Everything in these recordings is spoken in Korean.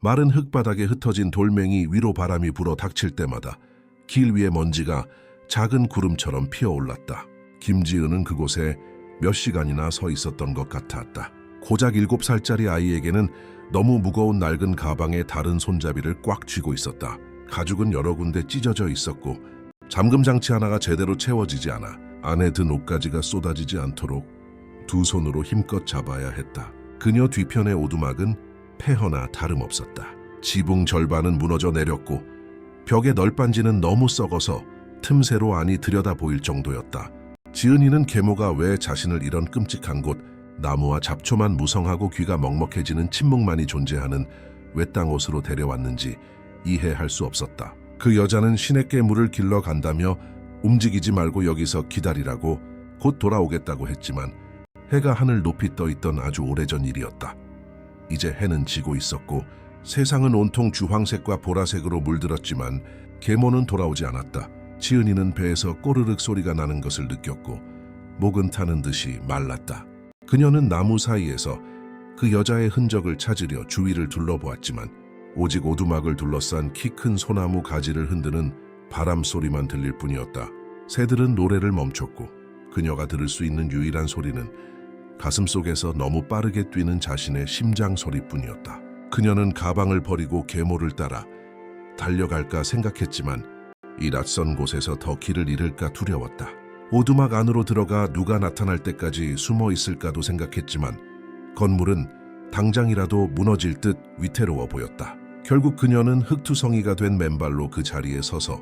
마른 흙바닥에 흩어진 돌멩이 위로 바람이 불어 닥칠 때마다 길 위의 먼지가 작은 구름처럼 피어올랐다. 김지은은 그곳에 몇 시간이나 서 있었던 것 같았다. 고작 7살짜리 아이에게는 너무 무거운 낡은 가방에 다른 손잡이를 꽉 쥐고 있었다. 가죽은 여러 군데 찢어져 있었고 잠금 장치 하나가 제대로 채워지지 않아 안에 든 옷가지가 쏟아지지 않도록 두 손으로 힘껏 잡아야 했다. 그녀 뒤편의 오두막은 폐허나 다름없었다. 지붕 절반은 무너져 내렸고 벽의 널빤지는 너무 썩어서 틈새로 안이 들여다 보일 정도였다. 지은이는 계모가 왜 자신을 이런 끔찍한 곳, 나무와 잡초만 무성하고 귀가 먹먹해지는 침묵만이 존재하는 외딴 곳으로 데려왔는지 이해할 수 없었다. 그 여자는 시냇가에 물을 길러 간다며 움직이지 말고 여기서 기다리라고 곧 돌아오겠다고 했지만 해가 하늘 높이 떠 있던 아주 오래전 일이었다. 이제 해는 지고 있었고 세상은 온통 주황색과 보라색으로 물들었지만 계모는 돌아오지 않았다. 지은이는 배에서 꼬르륵 소리가 나는 것을 느꼈고 목은 타는 듯이 말랐다. 그녀는 나무 사이에서 그 여자의 흔적을 찾으려 주위를 둘러보았지만 오직 오두막을 둘러싼 키 큰 소나무 가지를 흔드는 바람 소리만 들릴 뿐이었다. 새들은 노래를 멈췄고 그녀가 들을 수 있는 유일한 소리는 가슴속에서 너무 빠르게 뛰는 자신의 심장 소리뿐이었다. 그녀는 가방을 버리고 계모를 따라 달려갈까 생각했지만 이 낯선 곳에서 더 길을 잃을까 두려웠다. 오두막 안으로 들어가 누가 나타날 때까지 숨어 있을까도 생각했지만 건물은 당장이라도 무너질 듯 위태로워 보였다. 결국 그녀는 흙투성이가 된 맨발로 그 자리에 서서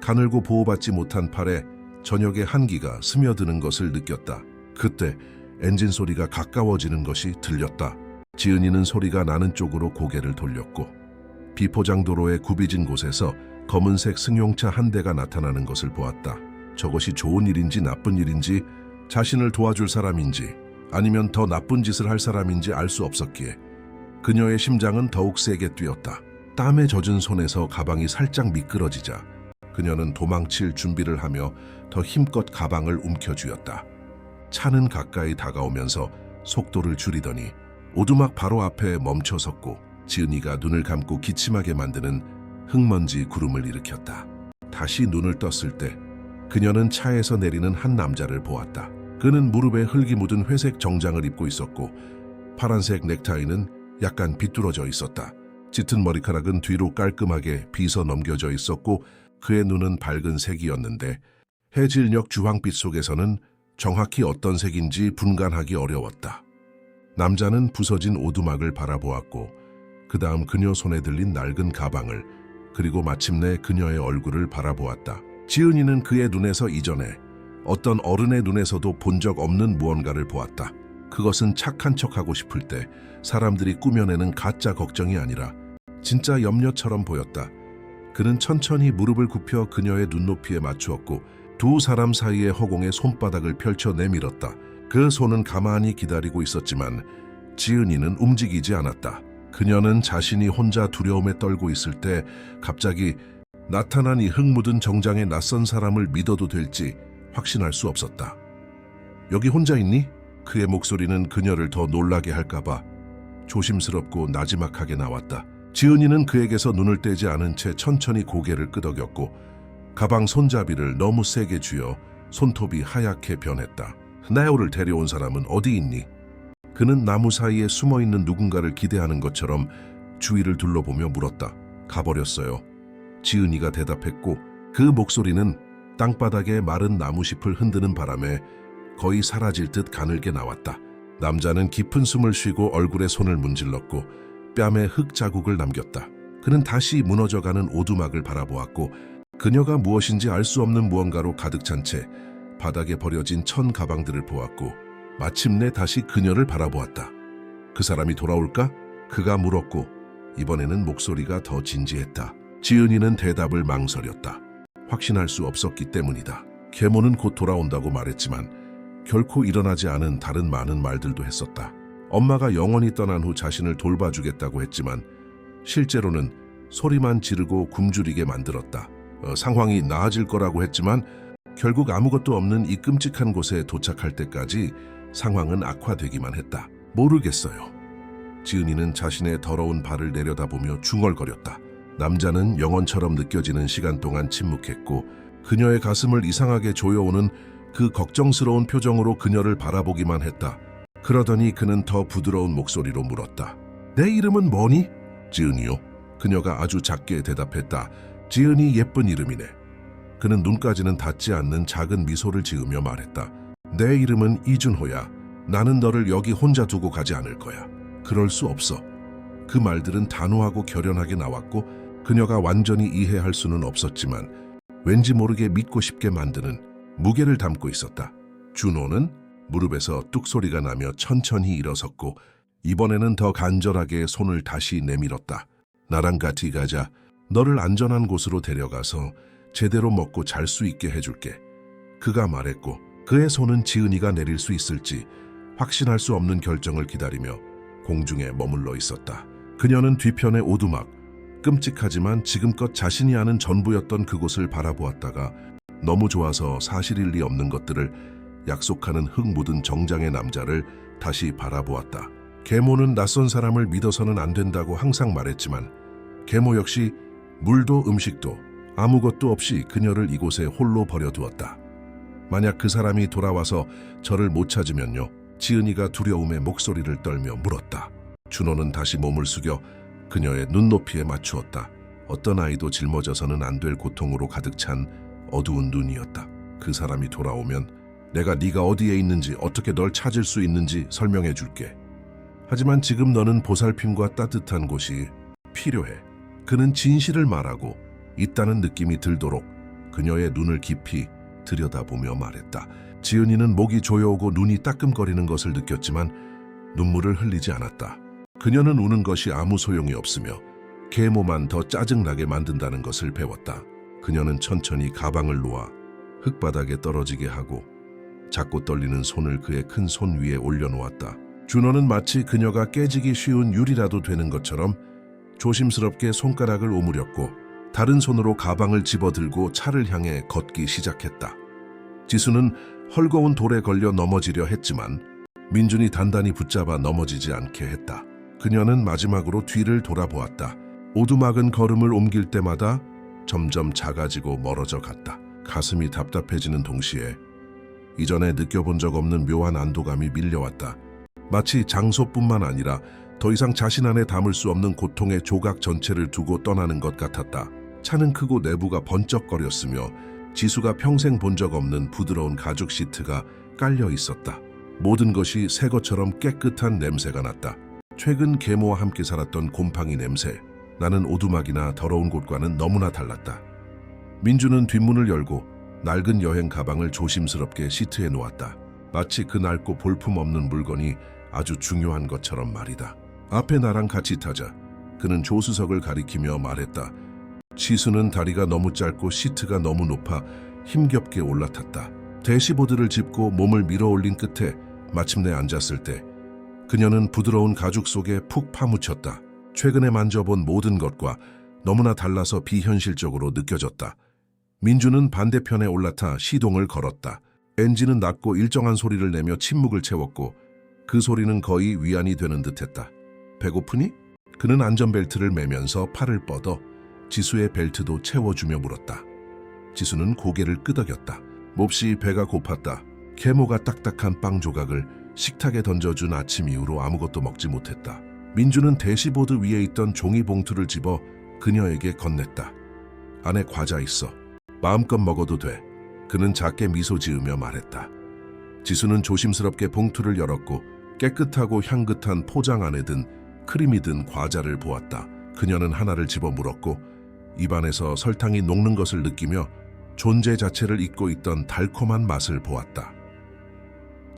가늘고 보호받지 못한 팔에 저녁의 한기가 스며드는 것을 느꼈다. 그때 엔진 소리가 가까워지는 것이 들렸다. 지은이는 소리가 나는 쪽으로 고개를 돌렸고 비포장도로의 굽이진 곳에서 검은색 승용차 한 대가 나타나는 것을 보았다. 저것이 좋은 일인지 나쁜 일인지 자신을 도와줄 사람인지 아니면 더 나쁜 짓을 할 사람인지 알 수 없었기에 그녀의 심장은 더욱 세게 뛰었다. 땀에 젖은 손에서 가방이 살짝 미끄러지자 그녀는 도망칠 준비를 하며 더 힘껏 가방을 움켜쥐었다. 차는 가까이 다가오면서 속도를 줄이더니 오두막 바로 앞에 멈춰섰고 지은이가 눈을 감고 기침하게 만드는 흙먼지 구름을 일으켰다. 다시 눈을 떴을 때 그녀는 차에서 내리는 한 남자를 보았다. 그는 무릎에 흙이 묻은 회색 정장을 입고 있었고 파란색 넥타이는 약간 비뚤어져 있었다. 짙은 머리카락은 뒤로 깔끔하게 빗어 넘겨져 있었고 그의 눈은 밝은 색이었는데 해질녘 주황빛 속에서는 정확히 어떤 색인지 분간하기 어려웠다. 남자는 부서진 오두막을 바라보았고 그 다음 그녀 손에 들린 낡은 가방을 그리고 마침내 그녀의 얼굴을 바라보았다. 지은이는 그의 눈에서 이전에 어떤 어른의 눈에서도 본 적 없는 무언가를 보았다. 그것은 착한 척하고 싶을 때 사람들이 꾸며내는 가짜 걱정이 아니라 진짜 염려처럼 보였다. 그는 천천히 무릎을 굽혀 그녀의 눈높이에 맞추었고 두 사람 사이의 허공에 손바닥을 펼쳐 내밀었다. 그 손은 가만히 기다리고 있었지만 지은이는 움직이지 않았다. 그녀는 자신이 혼자 두려움에 떨고 있을 때 갑자기 나타난 이 흙 묻은 정장의 낯선 사람을 믿어도 될지 확신할 수 없었다. 여기 혼자 있니? 그의 목소리는 그녀를 더 놀라게 할까봐 조심스럽고 나지막하게 나왔다. 지은이는 그에게서 눈을 떼지 않은 채 천천히 고개를 끄덕였고 가방 손잡이를 너무 세게 쥐어 손톱이 하얗게 변했다. 나요를 데려온 사람은 어디 있니? 그는 나무 사이에 숨어있는 누군가를 기대하는 것처럼 주위를 둘러보며 물었다. 가버렸어요. 지은이가 대답했고 그 목소리는 땅바닥에 마른 나무잎을 흔드는 바람에 거의 사라질 듯 가늘게 나왔다. 남자는 깊은 숨을 쉬고 얼굴에 손을 문질렀고 뺨에 흙 자국을 남겼다. 그는 다시 무너져가는 오두막을 바라보았고 그녀가 무엇인지 알 수 없는 무언가로 가득 찬 채 바닥에 버려진 천 가방들을 보았고 마침내 다시 그녀를 바라보았다. 그 사람이 돌아올까? 그가 물었고 이번에는 목소리가 더 진지했다. 지은이는 대답을 망설였다. 확신할 수 없었기 때문이다. 계모는 곧 돌아온다고 말했지만 결코 일어나지 않은 다른 많은 말들도 했었다. 엄마가 영원히 떠난 후 자신을 돌봐주겠다고 했지만 실제로는 소리만 지르고 굶주리게 만들었다. 상황이 나아질 거라고 했지만 결국 아무것도 없는 이 끔찍한 곳에 도착할 때까지 상황은 악화되기만 했다. 모르겠어요. 지은이는 자신의 더러운 발을 내려다보며 중얼거렸다. 남자는 영원처럼 느껴지는 시간 동안 침묵했고 그녀의 가슴을 이상하게 조여오는 그 걱정스러운 표정으로 그녀를 바라보기만 했다. 그러더니 그는 더 부드러운 목소리로 물었다. 내 이름은 뭐니? 지은이요. 그녀가 아주 작게 대답했다. 지은이 예쁜 이름이네. 그는 눈까지는 닿지 않는 작은 미소를 지으며 말했다. 내 이름은 이준호야. 나는 너를 여기 혼자 두고 가지 않을 거야. 그럴 수 없어. 그 말들은 단호하고 결연하게 나왔고 그녀가 완전히 이해할 수는 없었지만 왠지 모르게 믿고 싶게 만드는 무게를 담고 있었다. 준호는 무릎에서 뚝 소리가 나며 천천히 일어섰고 이번에는 더 간절하게 손을 다시 내밀었다. 나랑 같이 가자. 너를 안전한 곳으로 데려가서 제대로 먹고 잘 수 있게 해줄게. 그가 말했고 그의 손은 지은이가 내릴 수 있을지 확신할 수 없는 결정을 기다리며 공중에 머물러 있었다. 그녀는 뒤편의 오두막, 끔찍하지만 지금껏 자신이 아는 전부였던 그곳을 바라보았다가 너무 좋아서 사실일 리 없는 것들을 약속하는 흙 묻은 정장의 남자를 다시 바라보았다. 계모는 낯선 사람을 믿어서는 안 된다고 항상 말했지만 계모 역시 물도 음식도 아무것도 없이 그녀를 이곳에 홀로 버려두었다. 만약 그 사람이 돌아와서 저를 못 찾으면요? 지은이가 두려움에 목소리를 떨며 물었다. 준호는 다시 몸을 숙여 그녀의 눈높이에 맞추었다. 어떤 아이도 짊어져서는 안 될 고통으로 가득 찬 어두운 눈이었다. 그 사람이 돌아오면 내가 네가 어디에 있는지 어떻게 널 찾을 수 있는지 설명해 줄게. 하지만 지금 너는 보살핌과 따뜻한 곳이 필요해. 그는 진실을 말하고 있다는 느낌이 들도록 그녀의 눈을 깊이 들여다보며 말했다. 지은이는 목이 조여오고 눈이 따끔거리는 것을 느꼈지만 눈물을 흘리지 않았다. 그녀는 우는 것이 아무 소용이 없으며 계모만 더 짜증나게 만든다는 것을 배웠다. 그녀는 천천히 가방을 놓아 흙바닥에 떨어지게 하고 작고 떨리는 손을 그의 큰 손 위에 올려놓았다. 준호는 마치 그녀가 깨지기 쉬운 유리라도 되는 것처럼 조심스럽게 손가락을 오므렸고 다른 손으로 가방을 집어들고 차를 향해 걷기 시작했다. 지수는 헐거운 돌에 걸려 넘어지려 했지만 민준이 단단히 붙잡아 넘어지지 않게 했다. 그녀는 마지막으로 뒤를 돌아보았다. 오두막은 걸음을 옮길 때마다 점점 작아지고 멀어져 갔다. 가슴이 답답해지는 동시에 이전에 느껴본 적 없는 묘한 안도감이 밀려왔다. 마치 장소뿐만 아니라 더 이상 자신 안에 담을 수 없는 고통의 조각 전체를 두고 떠나는 것 같았다. 차는 크고 내부가 번쩍거렸으며 지수가 평생 본 적 없는 부드러운 가죽 시트가 깔려 있었다. 모든 것이 새 것처럼 깨끗한 냄새가 났다. 최근 계모와 함께 살았던 곰팡이 냄새. 나는 오두막이나 더러운 곳과는 너무나 달랐다. 민주는 뒷문을 열고 낡은 여행 가방을 조심스럽게 시트에 놓았다. 마치 그 낡고 볼품없는 물건이 아주 중요한 것처럼 말이다. 앞에 나랑 같이 타자. 그는 조수석을 가리키며 말했다. 지수는 다리가 너무 짧고 시트가 너무 높아 힘겹게 올라탔다. 대시보드를 짚고 몸을 밀어 올린 끝에 마침내 앉았을 때 그녀는 부드러운 가죽 속에 푹 파묻혔다. 최근에 만져본 모든 것과 너무나 달라서 비현실적으로 느껴졌다. 민주는 반대편에 올라타 시동을 걸었다. 엔진은 낮고 일정한 소리를 내며 침묵을 채웠고 그 소리는 거의 위안이 되는 듯했다. 배고프니? 그는 안전벨트를 매면서 팔을 뻗어 지수의 벨트도 채워주며 물었다. 지수는 고개를 끄덕였다. 몹시 배가 고팠다. 계모가 딱딱한 빵 조각을 식탁에 던져준 아침 이후로 아무것도 먹지 못했다. 민주는 대시보드 위에 있던 종이 봉투를 집어 그녀에게 건넸다. 안에 과자 있어. 마음껏 먹어도 돼. 그는 작게 미소 지으며 말했다. 지수는 조심스럽게 봉투를 열었고 깨끗하고 향긋한 포장 안에 든 크림이 든 과자를 보았다. 그녀는 하나를 집어 물었고 입안에서 설탕이 녹는 것을 느끼며 존재 자체를 잊고 있던 달콤한 맛을 보았다.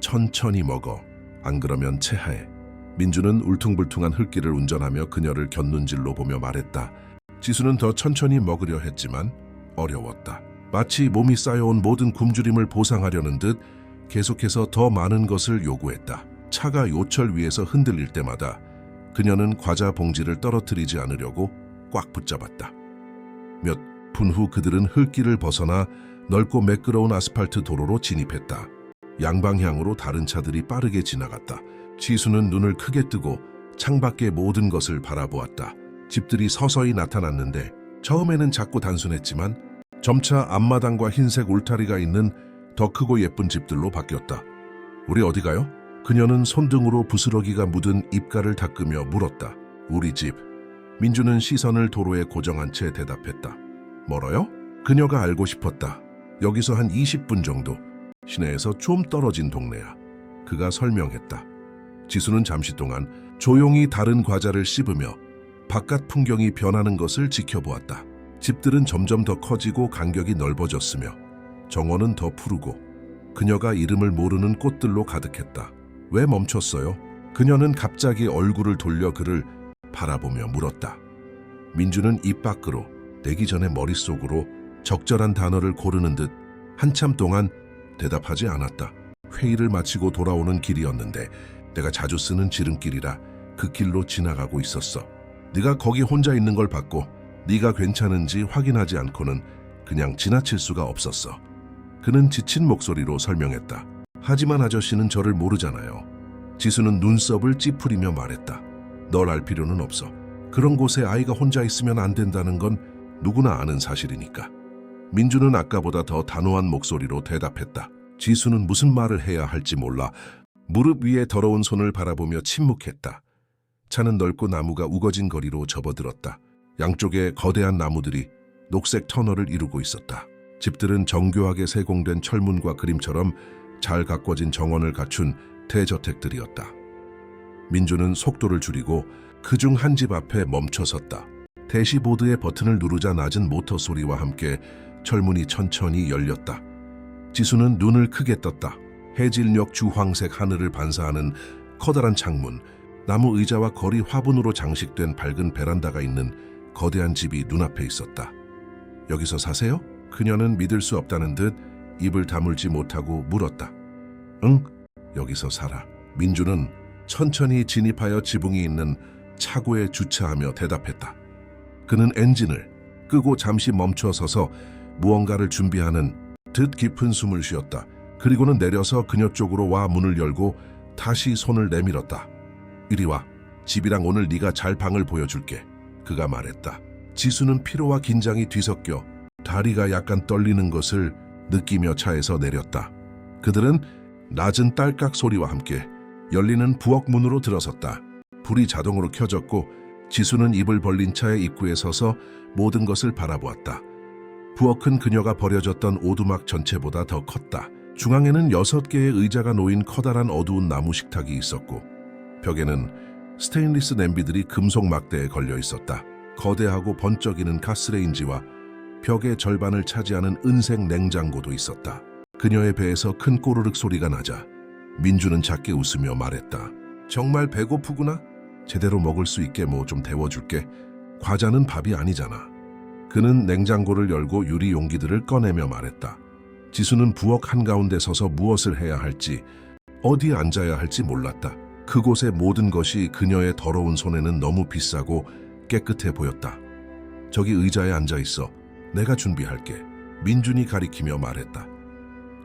천천히 먹어. 안 그러면 체하해. 민주는 울퉁불퉁한 흙길을 운전하며 그녀를 곁눈질로 보며 말했다. 지수는 더 천천히 먹으려 했지만 어려웠다. 마치 몸이 쌓여온 모든 굶주림을 보상하려는 듯 계속해서 더 많은 것을 요구했다. 차가 요철 위에서 흔들릴 때마다 그녀는 과자 봉지를 떨어뜨리지 않으려고 꽉 붙잡았다. 몇 분 후 그들은 흙길을 벗어나 넓고 매끄러운 아스팔트 도로로 진입했다. 양방향으로 다른 차들이 빠르게 지나갔다. 지수는 눈을 크게 뜨고 창밖의 모든 것을 바라보았다. 집들이 서서히 나타났는데 처음에는 작고 단순했지만 점차 앞마당과 흰색 울타리가 있는 더 크고 예쁜 집들로 바뀌었다. 우리 어디 가요? 그녀는 손등으로 부스러기가 묻은 입가를 닦으며 물었다. 우리 집. 민주는 시선을 도로에 고정한 채 대답했다. 멀어요? 그녀가 알고 싶었다. 여기서 한 20분 정도. 시내에서 좀 떨어진 동네야. 그가 설명했다. 지수는 잠시 동안 조용히 다른 과자를 씹으며 바깥 풍경이 변하는 것을 지켜보았다. 집들은 점점 더 커지고 간격이 넓어졌으며 정원은 더 푸르고 그녀가 이름을 모르는 꽃들로 가득했다. 왜 멈췄어요? 그녀는 갑자기 얼굴을 돌려 그를 바라보며 물었다. 민주는 입 밖으로 내기 전에 머릿속으로 적절한 단어를 고르는 듯 한참 동안 대답하지 않았다. 회의를 마치고 돌아오는 길이었는데 내가 자주 쓰는 지름길이라 그 길로 지나가고 있었어. 네가 거기 혼자 있는 걸 봤고 네가 괜찮은지 확인하지 않고는 그냥 지나칠 수가 없었어. 그는 지친 목소리로 설명했다. 하지만 아저씨는 저를 모르잖아요. 지수는 눈썹을 찌푸리며 말했다. 널 알 필요는 없어. 그런 곳에 아이가 혼자 있으면 안 된다는 건 누구나 아는 사실이니까. 민주는 아까보다 더 단호한 목소리로 대답했다. 지수는 무슨 말을 해야 할지 몰라 무릎 위에 더러운 손을 바라보며 침묵했다. 차는 넓고 나무가 우거진 거리로 접어들었다. 양쪽에 거대한 나무들이 녹색 터널을 이루고 있었다. 집들은 정교하게 세공된 철문과 그림처럼 잘 가꿔진 정원을 갖춘 대저택들이었다. 민주는 속도를 줄이고 그중 한 집 앞에 멈춰 섰다. 대시보드의 버튼을 누르자 낮은 모터 소리와 함께 철문이 천천히 열렸다. 지수는 눈을 크게 떴다. 해질녘 주황색 하늘을 반사하는 커다란 창문, 나무 의자와 거리 화분으로 장식된 밝은 베란다가 있는 거대한 집이 눈앞에 있었다. 여기서 사세요? 그녀는 믿을 수 없다는 듯 입을 다물지 못하고 물었다. 응, 여기서 살아. 민주는 천천히 진입하여 지붕이 있는 차고에 주차하며 대답했다. 그는 엔진을 끄고 잠시 멈춰 서서 무언가를 준비하는 듯 깊은 숨을 쉬었다. 그리고는 내려서 그녀 쪽으로 와 문을 열고 다시 손을 내밀었다. 이리 와. 집이랑 오늘 네가 잘 방을 보여줄게. 그가 말했다. 지수는 피로와 긴장이 뒤섞여 다리가 약간 떨리는 것을 느끼며 차에서 내렸다. 그들은 낮은 딸깍 소리와 함께 열리는 부엌 문으로 들어섰다. 불이 자동으로 켜졌고 지수는 입을 벌린 차의 입구에 서서 모든 것을 바라보았다. 부엌은 그녀가 버려졌던 오두막 전체보다 더 컸다. 중앙에는 6개의 의자가 놓인 커다란 어두운 나무 식탁이 있었고 벽에는 스테인리스 냄비들이 금속 막대에 걸려 있었다. 거대하고 번쩍이는 가스레인지와 벽의 절반을 차지하는 은색 냉장고도 있었다. 그녀의 배에서 큰 꼬르륵 소리가 나자 민주는 작게 웃으며 말했다. 정말 배고프구나? 제대로 먹을 수 있게 뭐 좀 데워줄게. 과자는 밥이 아니잖아. 그는 냉장고를 열고 유리 용기들을 꺼내며 말했다. 지수는 부엌 한가운데 서서 무엇을 해야 할지, 어디에 앉아야 할지 몰랐다. 그곳의 모든 것이 그녀의 더러운 손에는 너무 비싸고 깨끗해 보였다. 저기 의자에 앉아 있어. 내가 준비할게. 민준이 가리키며 말했다.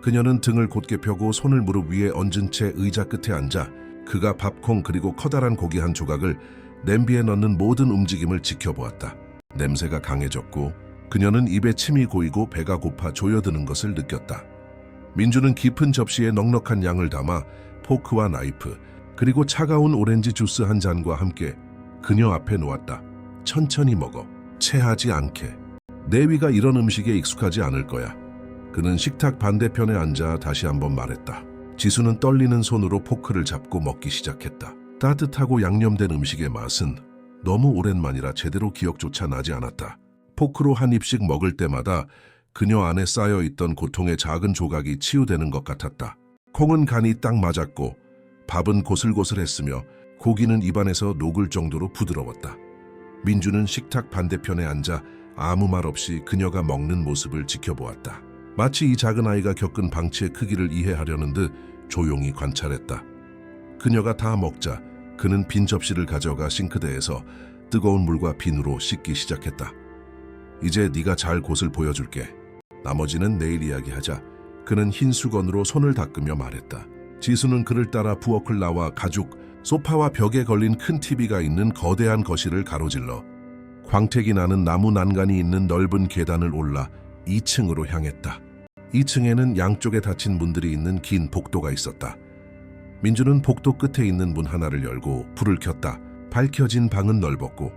그녀는 등을 곧게 펴고 손을 무릎 위에 얹은 채 의자 끝에 앉아 그가 밥콩 그리고 커다란 고기 한 조각을 냄비에 넣는 모든 움직임을 지켜보았다. 냄새가 강해졌고 그녀는 입에 침이 고이고 배가 고파 조여드는 것을 느꼈다. 민주는 깊은 접시에 넉넉한 양을 담아 포크와 나이프 그리고 차가운 오렌지 주스 한 잔과 함께 그녀 앞에 놓았다. 천천히 먹어. 체하지 않게. 내 위가 이런 음식에 익숙하지 않을 거야. 그는 식탁 반대편에 앉아 다시 한번 말했다. 지수는 떨리는 손으로 포크를 잡고 먹기 시작했다. 따뜻하고 양념된 음식의 맛은 너무 오랜만이라 제대로 기억조차 나지 않았다. 포크로 한 입씩 먹을 때마다 그녀 안에 쌓여있던 고통의 작은 조각이 치유되는 것 같았다. 콩은 간이 딱 맞았고 밥은 고슬고슬했으며 고기는 입안에서 녹을 정도로 부드러웠다. 민주는 식탁 반대편에 앉아 아무 말 없이 그녀가 먹는 모습을 지켜보았다. 마치 이 작은 아이가 겪은 방치의 크기를 이해하려는 듯 조용히 관찰했다. 그녀가 다 먹자 그는 빈 접시를 가져가 싱크대에서 뜨거운 물과 비누로 씻기 시작했다. 이제 네가 잘 곳을 보여줄게. 나머지는 내일 이야기하자. 그는 흰 수건으로 손을 닦으며 말했다. 지수는 그를 따라 부엌을 나와 가죽 소파와 벽에 걸린 큰 TV가 있는 거대한 거실을 가로질러 광택이 나는 나무 난간이 있는 넓은 계단을 올라 2층으로 향했다. 2층에는 양쪽에 닫힌 문들이 있는 긴 복도가 있었다. 민주는 복도 끝에 있는 문 하나를 열고 불을 켰다. 밝혀진 방은 넓었고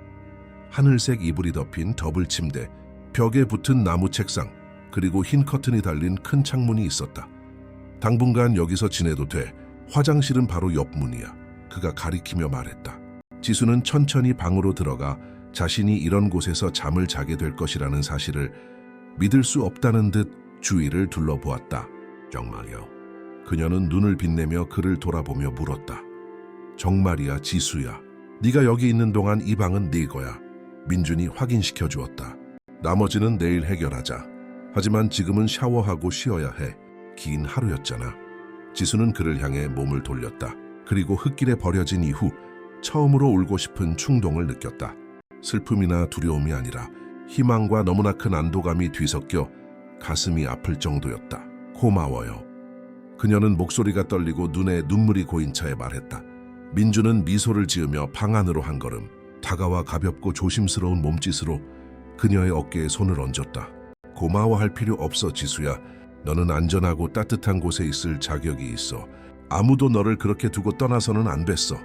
하늘색 이불이 덮인 더블 침대, 벽에 붙은 나무 책상, 그리고 흰 커튼이 달린 큰 창문이 있었다. 당분간 여기서 지내도 돼. 화장실은 바로 옆 문이야. 그가 가리키며 말했다. 지수는 천천히 방으로 들어가 자신이 이런 곳에서 잠을 자게 될 것이라는 사실을 믿을 수 없다는 듯 주위를 둘러보았다. 정말요? 그녀는 눈을 빛내며 그를 돌아보며 물었다. 정말이야, 지수야. 네가 여기 있는 동안 이 방은 네 거야. 민준이 확인시켜 주었다. 나머지는 내일 해결하자. 하지만 지금은 샤워하고 쉬어야 해. 긴 하루였잖아. 지수는 그를 향해 몸을 돌렸다. 그리고 흙길에 버려진 이후 처음으로 울고 싶은 충동을 느꼈다. 슬픔이나 두려움이 아니라 희망과 너무나 큰 안도감이 뒤섞여 가슴이 아플 정도였다. 고마워요. 그녀는 목소리가 떨리고 눈에 눈물이 고인 채 말했다. 민주는 미소를 지으며 방 안으로 한 걸음 다가와 가볍고 조심스러운 몸짓으로 그녀의 어깨에 손을 얹었다. 고마워할 필요 없어, 지수야. 너는 안전하고 따뜻한 곳에 있을 자격이 있어. 아무도 너를 그렇게 두고 떠나서는 안 됐어.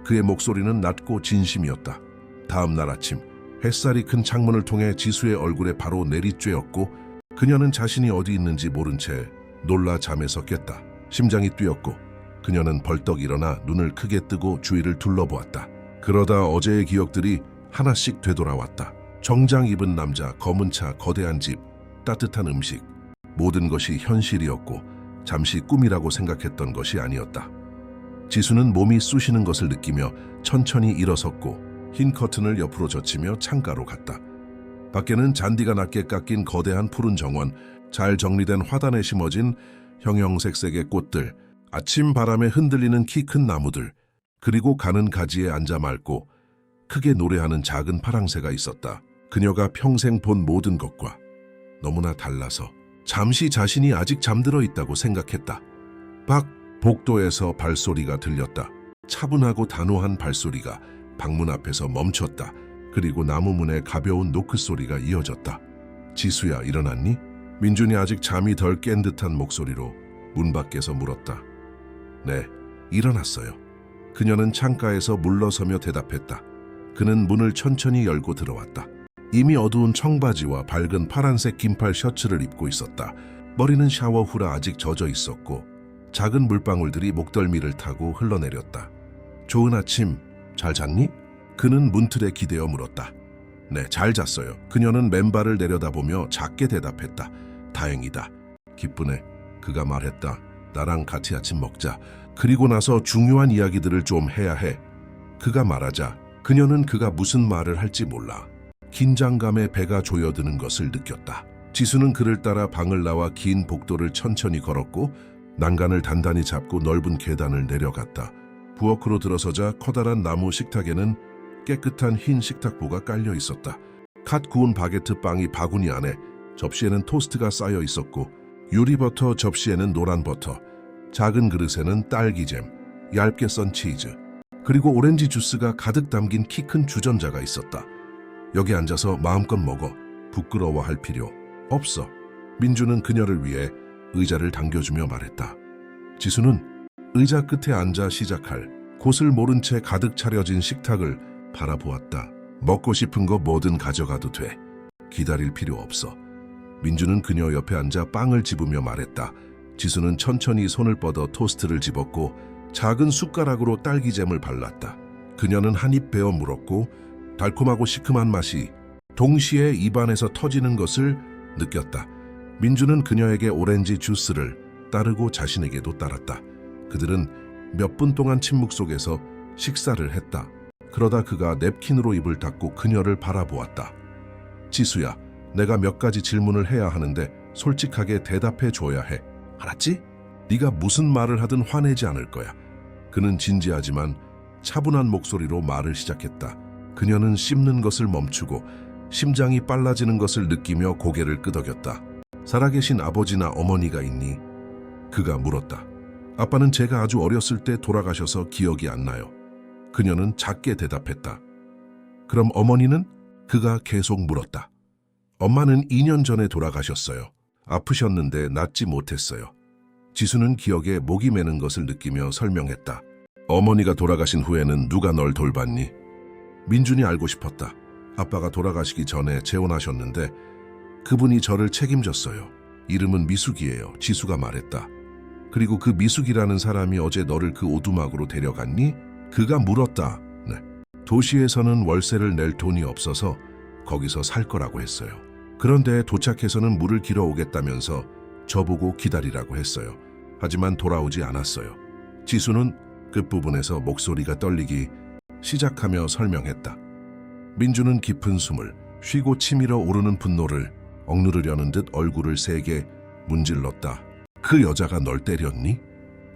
그의 목소리는 낮고 진심이었다. 다음 날 아침 햇살이 큰 창문을 통해 지수의 얼굴에 바로 내리쬐었고 그녀는 자신이 어디 있는지 모른 채 놀라 잠에서 깼다. 심장이 뛰었고 그녀는 벌떡 일어나 눈을 크게 뜨고 주위를 둘러보았다. 그러다 어제의 기억들이 하나씩 되돌아왔다. 정장 입은 남자, 검은 차, 거대한 집, 따뜻한 음식. 모든 것이 현실이었고 잠시 꿈이라고 생각했던 것이 아니었다. 지수는 몸이 쑤시는 것을 느끼며 천천히 일어섰고 흰 커튼을 옆으로 젖히며 창가로 갔다. 밖에는 잔디가 낮게 깎인 거대한 푸른 정원, 잘 정리된 화단에 심어진 형형색색의 꽃들, 아침 바람에 흔들리는 키 큰 나무들, 그리고 가는 가지에 앉아 맑고 크게 노래하는 작은 파랑새가 있었다. 그녀가 평생 본 모든 것과 너무나 달라서 잠시 자신이 아직 잠들어 있다고 생각했다. 밖 복도에서 발소리가 들렸다. 차분하고 단호한 발소리가 방문 앞에서 멈췄다. 그리고 나무 문에 가벼운 노크 소리가 이어졌다. 지수야, 일어났니? 민준이 아직 잠이 덜 깬 듯한 목소리로 문 밖에서 물었다. 네, 일어났어요. 그녀는 창가에서 물러서며 대답했다. 그는 문을 천천히 열고 들어왔다. 이미 어두운 청바지와 밝은 파란색 긴팔 셔츠를 입고 있었다. 머리는 샤워 후라 아직 젖어 있었고 작은 물방울들이 목덜미를 타고 흘러내렸다. 좋은 아침, 잘 잤니? 그는 문틀에 기대어 물었다. 네, 잘 잤어요. 그녀는 맨발을 내려다보며 작게 대답했다. 다행이다. 기쁘네. 그가 말했다. 나랑 같이 아침 먹자. 그리고 나서 중요한 이야기들을 좀 해야 해. 그가 말하자 그녀는 그가 무슨 말을 할지 몰라. 긴장감에 배가 조여드는 것을 느꼈다. 지수는 그를 따라 방을 나와 긴 복도를 천천히 걸었고 난간을 단단히 잡고 넓은 계단을 내려갔다. 부엌으로 들어서자 커다란 나무 식탁에는 깨끗한 흰 식탁보가 깔려 있었다. 갓 구운 바게트 빵이 바구니 안에, 접시에는 토스트가 쌓여 있었고 유리버터 접시에는 노란 버터, 작은 그릇에는 딸기잼, 얇게 썬 치즈, 그리고 오렌지 주스가 가득 담긴 키 큰 주전자가 있었다. 여기 앉아서 마음껏 먹어. 부끄러워할 필요 없어. 민주는 그녀를 위해 의자를 당겨주며 말했다. 지수는 의자 끝에 앉아 시작할 곳을 모른 채 가득 차려진 식탁을 바라보았다. 먹고 싶은 거 뭐든 가져가도 돼. 기다릴 필요 없어. 민주는 그녀 옆에 앉아 빵을 집으며 말했다. 지수는 천천히 손을 뻗어 토스트를 집었고 작은 숟가락으로 딸기잼을 발랐다. 그녀는 한 입 베어 물었고 달콤하고 시큼한 맛이 동시에 입안에서 터지는 것을 느꼈다. 민주는 그녀에게 오렌지 주스를 따르고 자신에게도 따랐다. 그들은 몇 분 동안 침묵 속에서 식사를 했다. 그러다 그가 냅킨으로 입을 닦고 그녀를 바라보았다. 지수야, 내가 몇 가지 질문을 해야 하는데 솔직하게 대답해 줘야 해. 알았지? 네가 무슨 말을 하든 화내지 않을 거야. 그는 진지하지만 차분한 목소리로 말을 시작했다. 그녀는 씹는 것을 멈추고 심장이 빨라지는 것을 느끼며 고개를 끄덕였다. 살아계신 아버지나 어머니가 있니? 그가 물었다. 아빠는 제가 아주 어렸을 때 돌아가셔서 기억이 안 나요. 그녀는 작게 대답했다. 그럼 어머니는? 그가 계속 물었다. 엄마는 2년 전에 돌아가셨어요. 아프셨는데 낫지 못했어요. 지수는 기억에 목이 메는 것을 느끼며 설명했다. 어머니가 돌아가신 후에는 누가 널 돌봤니? 민준이 알고 싶었다. 아빠가 돌아가시기 전에 재혼하셨는데 그분이 저를 책임졌어요. 이름은 미숙이에요. 지수가 말했다. 그리고 그 미숙이라는 사람이 어제 너를 그 오두막으로 데려갔니? 그가 물었다. 네. 도시에서는 월세를 낼 돈이 없어서 거기서 살 거라고 했어요. 그런데 도착해서는 물을 길어 오겠다면서 저보고 기다리라고 했어요. 하지만 돌아오지 않았어요. 지수는 끝부분에서 목소리가 떨리기 시작하며 설명했다. 민주는 깊은 숨을 쉬고 치밀어 오르는 분노를 억누르려는 듯 얼굴을 세게 문질렀다. 그 여자가 널 때렸니?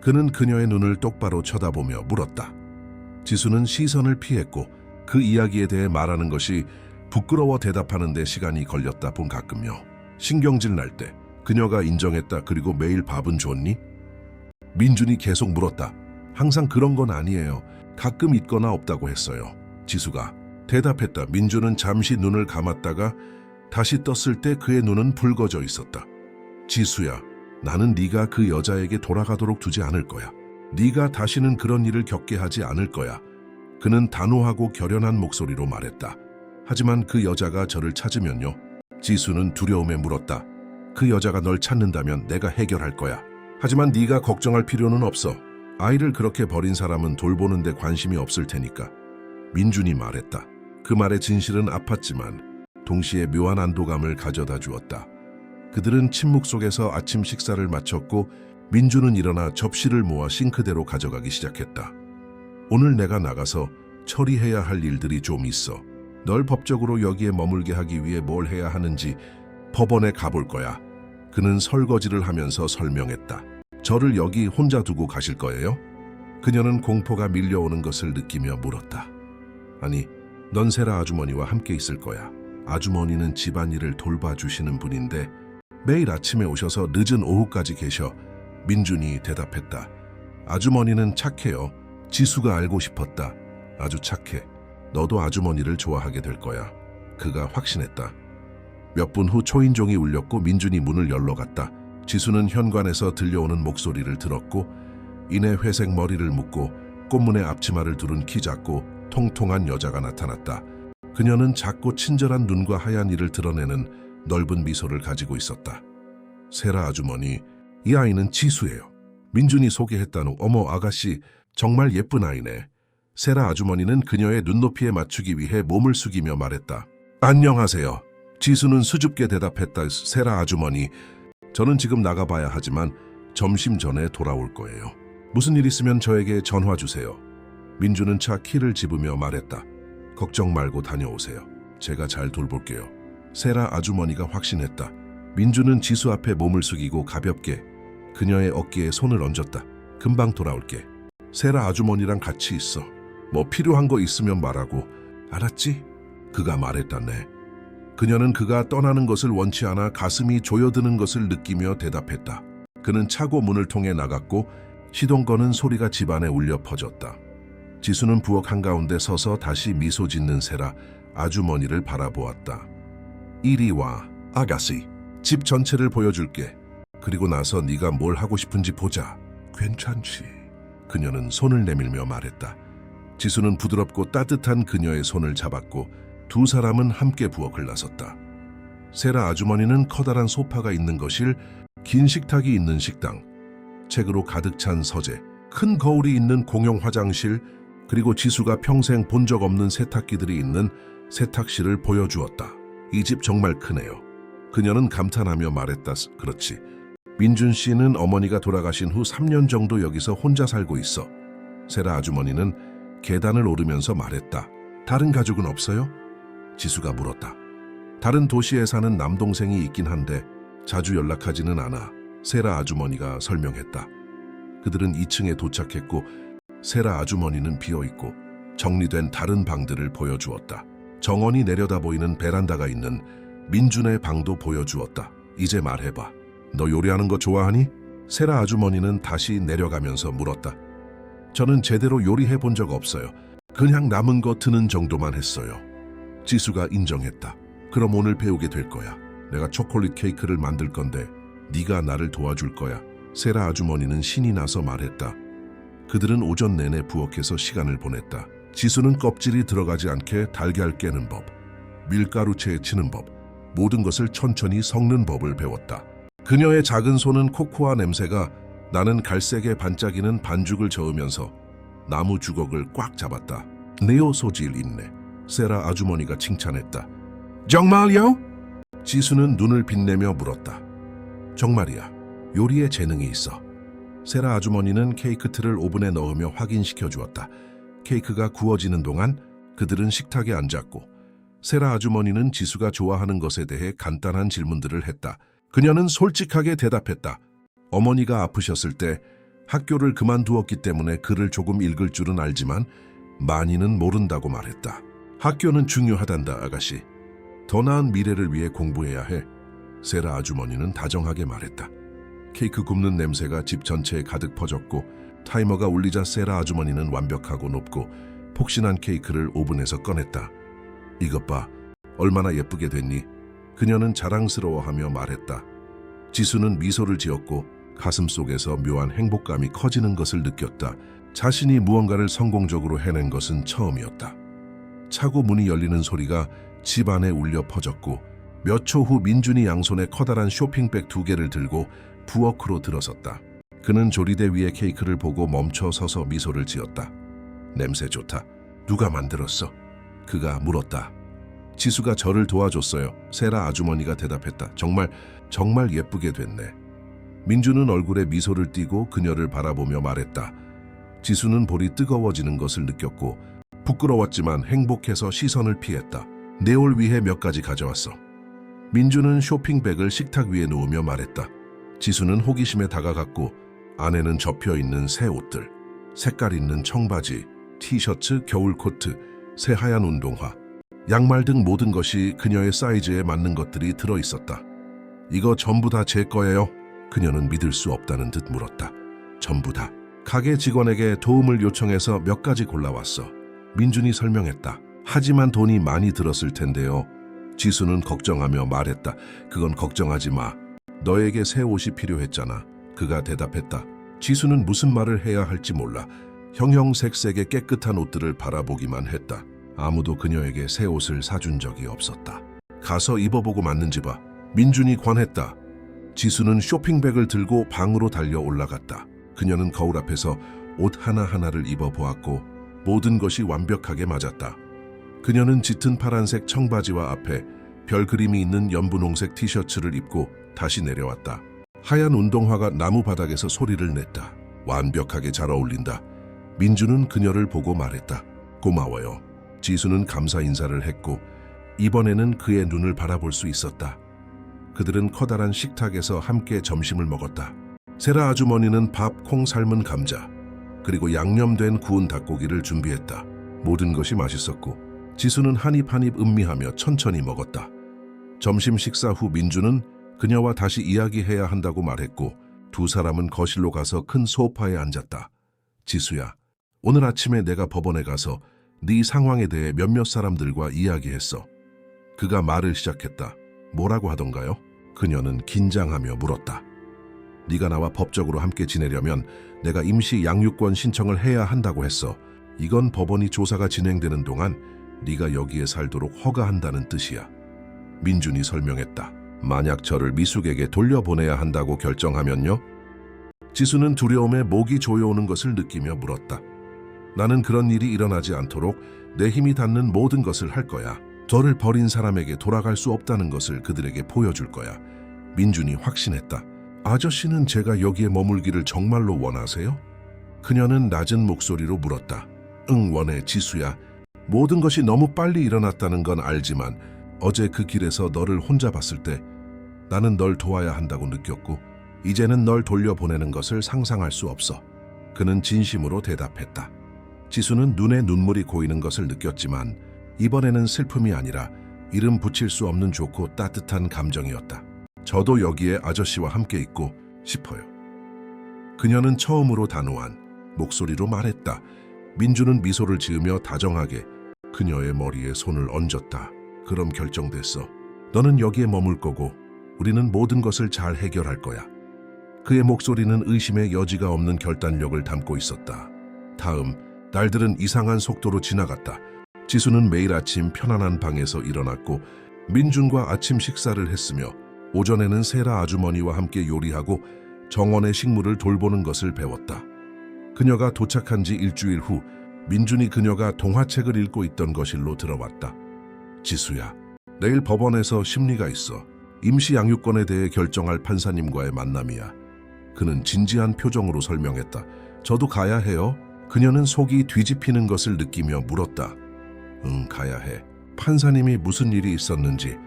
그는 그녀의 눈을 똑바로 쳐다보며 물었다. 지수는 시선을 피했고 그 이야기에 대해 말하는 것이 부끄러워 대답하는 데 시간이 걸렸다 본 가끔요. 신경질 날 때 그녀가 인정했다. 그리고 매일 밥은 줬니? 민준이 계속 물었다. 항상 그런 건 아니에요. 가끔 있거나 없다고 했어요. 지수가 대답했다. 민준은 잠시 눈을 감았다가 다시 떴을 때 그의 눈은 붉어져 있었다. 지수야, 나는 네가 그 여자에게 돌아가도록 두지 않을 거야. 네가 다시는 그런 일을 겪게 하지 않을 거야. 그는 단호하고 결연한 목소리로 말했다. 하지만 그 여자가 저를 찾으면요? 지수는 두려움에 물었다. 그 여자가 널 찾는다면 내가 해결할 거야. 하지만 네가 걱정할 필요는 없어. 아이를 그렇게 버린 사람은 돌보는 데 관심이 없을 테니까. 민준이 말했다. 그 말의 진실은 아팠지만 동시에 묘한 안도감을 가져다 주었다. 그들은 침묵 속에서 아침 식사를 마쳤고 민준은 일어나 접시를 모아 싱크대로 가져가기 시작했다. 오늘 내가 나가서 처리해야 할 일들이 좀 있어. 널 법적으로 여기에 머물게 하기 위해 뭘 해야 하는지 법원에 가볼 거야. 그는 설거지를 하면서 설명했다. 저를 여기 혼자 두고 가실 거예요? 그녀는 공포가 밀려오는 것을 느끼며 물었다. 아니, 넌 세라 아주머니와 함께 있을 거야. 아주머니는 집안일을 돌봐주시는 분인데 매일 아침에 오셔서 늦은 오후까지 계셔. 민준이 대답했다. 아주머니는 착해요. 지수가 알고 싶었다. 아주 착해. 너도 아주머니를 좋아하게 될 거야. 그가 확신했다. 몇 분 후 초인종이 울렸고 민준이 문을 열러 갔다. 지수는 현관에서 들려오는 목소리를 들었고 이내 회색 머리를 묶고 꽃무늬 앞치마를 두른 키 작고 통통한 여자가 나타났다. 그녀는 작고 친절한 눈과 하얀 이를 드러내는 넓은 미소를 가지고 있었다. 세라 아주머니, 이 아이는 지수예요. 민준이 소개했다는 어머 아가씨, 정말 예쁜 아이네. 세라 아주머니는 그녀의 눈높이에 맞추기 위해 몸을 숙이며 말했다. 안녕하세요. 지수는 수줍게 대답했다. 세라 아주머니, 저는 지금 나가봐야 하지만 점심 전에 돌아올 거예요. 무슨 일 있으면 저에게 전화 주세요. 민준은 차 키를 집으며 말했다. 걱정 말고 다녀오세요. 제가 잘 돌볼게요. 세라 아주머니가 확신했다. 민준은 지수 앞에 몸을 숙이고 가볍게 그녀의 어깨에 손을 얹었다. 금방 돌아올게. 세라 아주머니랑 같이 있어. 뭐 필요한 거 있으면 말하고. 알았지? 그가 말했다네. 그녀는 그가 떠나는 것을 원치 않아 가슴이 조여드는 것을 느끼며 대답했다. 그는 차고 문을 통해 나갔고 시동 거는 소리가 집안에 울려 퍼졌다. 지수는 부엌 한가운데 서서 다시 미소 짓는 세라 아주머니를 바라보았다. 이리 와, 아가씨. 집 전체를 보여줄게. 그리고 나서 네가 뭘 하고 싶은지 보자. 괜찮지. 그녀는 손을 내밀며 말했다. 지수는 부드럽고 따뜻한 그녀의 손을 잡았고 두 사람은 함께 부엌을 나섰다. 세라 아주머니는 커다란 소파가 있는 거실, 긴 식탁이 있는 식당, 책으로 가득 찬 서재, 큰 거울이 있는 공용 화장실, 그리고 지수가 평생 본 적 없는 세탁기들이 있는 세탁실을 보여주었다. 이 집 정말 크네요. 그녀는 감탄하며 말했다. 그렇지. 민준 씨는 어머니가 돌아가신 후 3년 정도 여기서 혼자 살고 있어. 세라 아주머니는 계단을 오르면서 말했다. 다른 가족은 없어요? 지수가 물었다. 다른 도시에 사는 남동생이 있긴 한데 자주 연락하지는 않아. 세라 아주머니가 설명했다. 그들은 2층에 도착했고 세라 아주머니는 비어있고 정리된 다른 방들을 보여주었다. 정원이 내려다 보이는 베란다가 있는 민준의 방도 보여주었다. 이제 말해봐. 너 요리하는 거 좋아하니? 세라 아주머니는 다시 내려가면서 물었다. 저는 제대로 요리해 본 적 없어요. 그냥 남은 거 드는 정도만 했어요. 지수가 인정했다. 그럼 오늘 배우게 될 거야. 내가 초콜릿 케이크를 만들 건데 네가 나를 도와줄 거야. 세라 아주머니는 신이 나서 말했다. 그들은 오전 내내 부엌에서 시간을 보냈다. 지수는 껍질이 들어가지 않게 달걀 깨는 법, 밀가루채에 치는 법, 모든 것을 천천히 섞는 법을 배웠다. 그녀의 작은 손은 코코아 냄새가 나는 갈색에 반짝이는 반죽을 저으면서 나무 주걱을 꽉 잡았다. 네오 소질 있네. 세라 아주머니가 칭찬했다. 정말요? 지수는 눈을 빛내며 물었다. 정말이야. 요리에 재능이 있어. 세라 아주머니는 케이크 틀을 오븐에 넣으며 확인시켜 주었다. 케이크가 구워지는 동안 그들은 식탁에 앉았고 세라 아주머니는 지수가 좋아하는 것에 대해 간단한 질문들을 했다. 그녀는 솔직하게 대답했다. 어머니가 아프셨을 때 학교를 그만두었기 때문에 글을 조금 읽을 줄은 알지만 많이는 모른다고 말했다. 학교는 중요하단다, 아가씨. 더 나은 미래를 위해 공부해야 해. 세라 아주머니는 다정하게 말했다. 케이크 굽는 냄새가 집 전체에 가득 퍼졌고 타이머가 울리자 세라 아주머니는 완벽하고 높고 폭신한 케이크를 오븐에서 꺼냈다. 이것 봐, 얼마나 예쁘게 됐니? 그녀는 자랑스러워하며 말했다. 지수는 미소를 지었고 가슴속에서 묘한 행복감이 커지는 것을 느꼈다. 자신이 무언가를 성공적으로 해낸 것은 처음이었다. 차고 문이 열리는 소리가 집 안에 울려 퍼졌고 몇 초 후 민준이 양손에 커다란 쇼핑백 2개를 들고 부엌으로 들어섰다. 그는 조리대 위에 케이크를 보고 멈춰 서서 미소를 지었다. 냄새 좋다. 누가 만들었어? 그가 물었다. 지수가 저를 도와줬어요. 세라 아주머니가 대답했다. 정말 예쁘게 됐네. 민주는 얼굴에 미소를 띠고 그녀를 바라보며 말했다. 지수는 볼이 뜨거워지는 것을 느꼈고 부끄러웠지만 행복해서 시선을 피했다. 내 올 위해 몇 가지 가져왔어. 민주는 쇼핑백을 식탁 위에 놓으며 말했다. 지수는 호기심에 다가갔고 안에는 접혀있는 새 옷들, 색깔 있는 청바지, 티셔츠, 겨울 코트, 새하얀 운동화, 양말 등 모든 것이 그녀의 사이즈에 맞는 것들이 들어있었다. 이거 전부 다 제 거예요? 그녀는 믿을 수 없다는 듯 물었다. 전부 다. 가게 직원에게 도움을 요청해서 몇 가지 골라왔어. 민준이 설명했다. 하지만 돈이 많이 들었을 텐데요. 지수는 걱정하며 말했다. 그건 걱정하지 마. 너에게 새 옷이 필요했잖아. 그가 대답했다. 지수는 무슨 말을 해야 할지 몰라. 형형색색의 깨끗한 옷들을 바라보기만 했다. 아무도 그녀에게 새 옷을 사준 적이 없었다. 가서 입어보고 맞는지 봐. 민준이 권했다. 지수는 쇼핑백을 들고 방으로 달려 올라갔다. 그녀는 거울 앞에서 옷 하나하나를 입어보았고 모든 것이 완벽하게 맞았다. 그녀는 짙은 파란색 청바지와 앞에 별 그림이 있는 연분홍색 티셔츠를 입고 다시 내려왔다. 하얀 운동화가 나무 바닥에서 소리를 냈다. 완벽하게 잘 어울린다. 민주는 그녀를 보고 말했다. 고마워요. 지수는 감사 인사를 했고 이번에는 그의 눈을 바라볼 수 있었다. 그들은 커다란 식탁에서 함께 점심을 먹었다. 세라 아주머니는 밥, 콩 삶은 감자, 그리고 양념된 구운 닭고기를 준비했다. 모든 것이 맛있었고 지수는 한 입 한 입 음미하며 천천히 먹었다. 점심 식사 후 민주는 그녀와 다시 이야기해야 한다고 말했고 두 사람은 거실로 가서 큰 소파에 앉았다. 지수야, 오늘 아침에 내가 법원에 가서 네 상황에 대해 몇몇 사람들과 이야기했어. 그가 말을 시작했다. 뭐라고 하던가요? 그녀는 긴장하며 물었다. 네가 나와 법적으로 함께 지내려면 내가 임시 양육권 신청을 해야 한다고 했어. 이건 법원이 조사가 진행되는 동안 네가 여기에 살도록 허가한다는 뜻이야. 민준이 설명했다. 만약 저를 미숙에게 돌려보내야 한다고 결정하면요? 지수는 두려움에 목이 조여오는 것을 느끼며 물었다. 나는 그런 일이 일어나지 않도록 내 힘이 닿는 모든 것을 할 거야. 저를 버린 사람에게 돌아갈 수 없다는 것을 그들에게 보여줄 거야. 민준이 확신했다. 아저씨는 제가 여기에 머물기를 정말로 원하세요? 그녀는 낮은 목소리로 물었다. 응, 원해, 지수야. 모든 것이 너무 빨리 일어났다는 건 알지만 어제 그 길에서 너를 혼자 봤을 때 나는 널 도와야 한다고 느꼈고 이제는 널 돌려보내는 것을 상상할 수 없어. 그는 진심으로 대답했다. 지수는 눈에 눈물이 고이는 것을 느꼈지만 이번에는 슬픔이 아니라 이름 붙일 수 없는 좋고 따뜻한 감정이었다. 저도 여기에 아저씨와 함께 있고 싶어요. 그녀는 처음으로 단호한 목소리로 말했다. 민주는 미소를 지으며 다정하게 그녀의 머리에 손을 얹었다. 그럼 결정됐어. 너는 여기에 머물 거고 우리는 모든 것을 잘 해결할 거야. 그의 목소리는 의심의 여지가 없는 결단력을 담고 있었다. 다음 날들은 이상한 속도로 지나갔다. 지수는 매일 아침 편안한 방에서 일어났고 민준과 아침 식사를 했으며 오전에는 세라 아주머니와 함께 요리하고 정원의 식물을 돌보는 것을 배웠다. 그녀가 도착한 지 일주일 후 민준이 그녀가 동화책을 읽고 있던 거실로 들어왔다. 지수야, 내일 법원에서 심리가 있어. 임시 양육권에 대해 결정할 판사님과의 만남이야. 그는 진지한 표정으로 설명했다. 저도 가야 해요? 그녀는 속이 뒤집히는 것을 느끼며 물었다. 응, 가야 해. 판사님이 무슨 일이 있었는지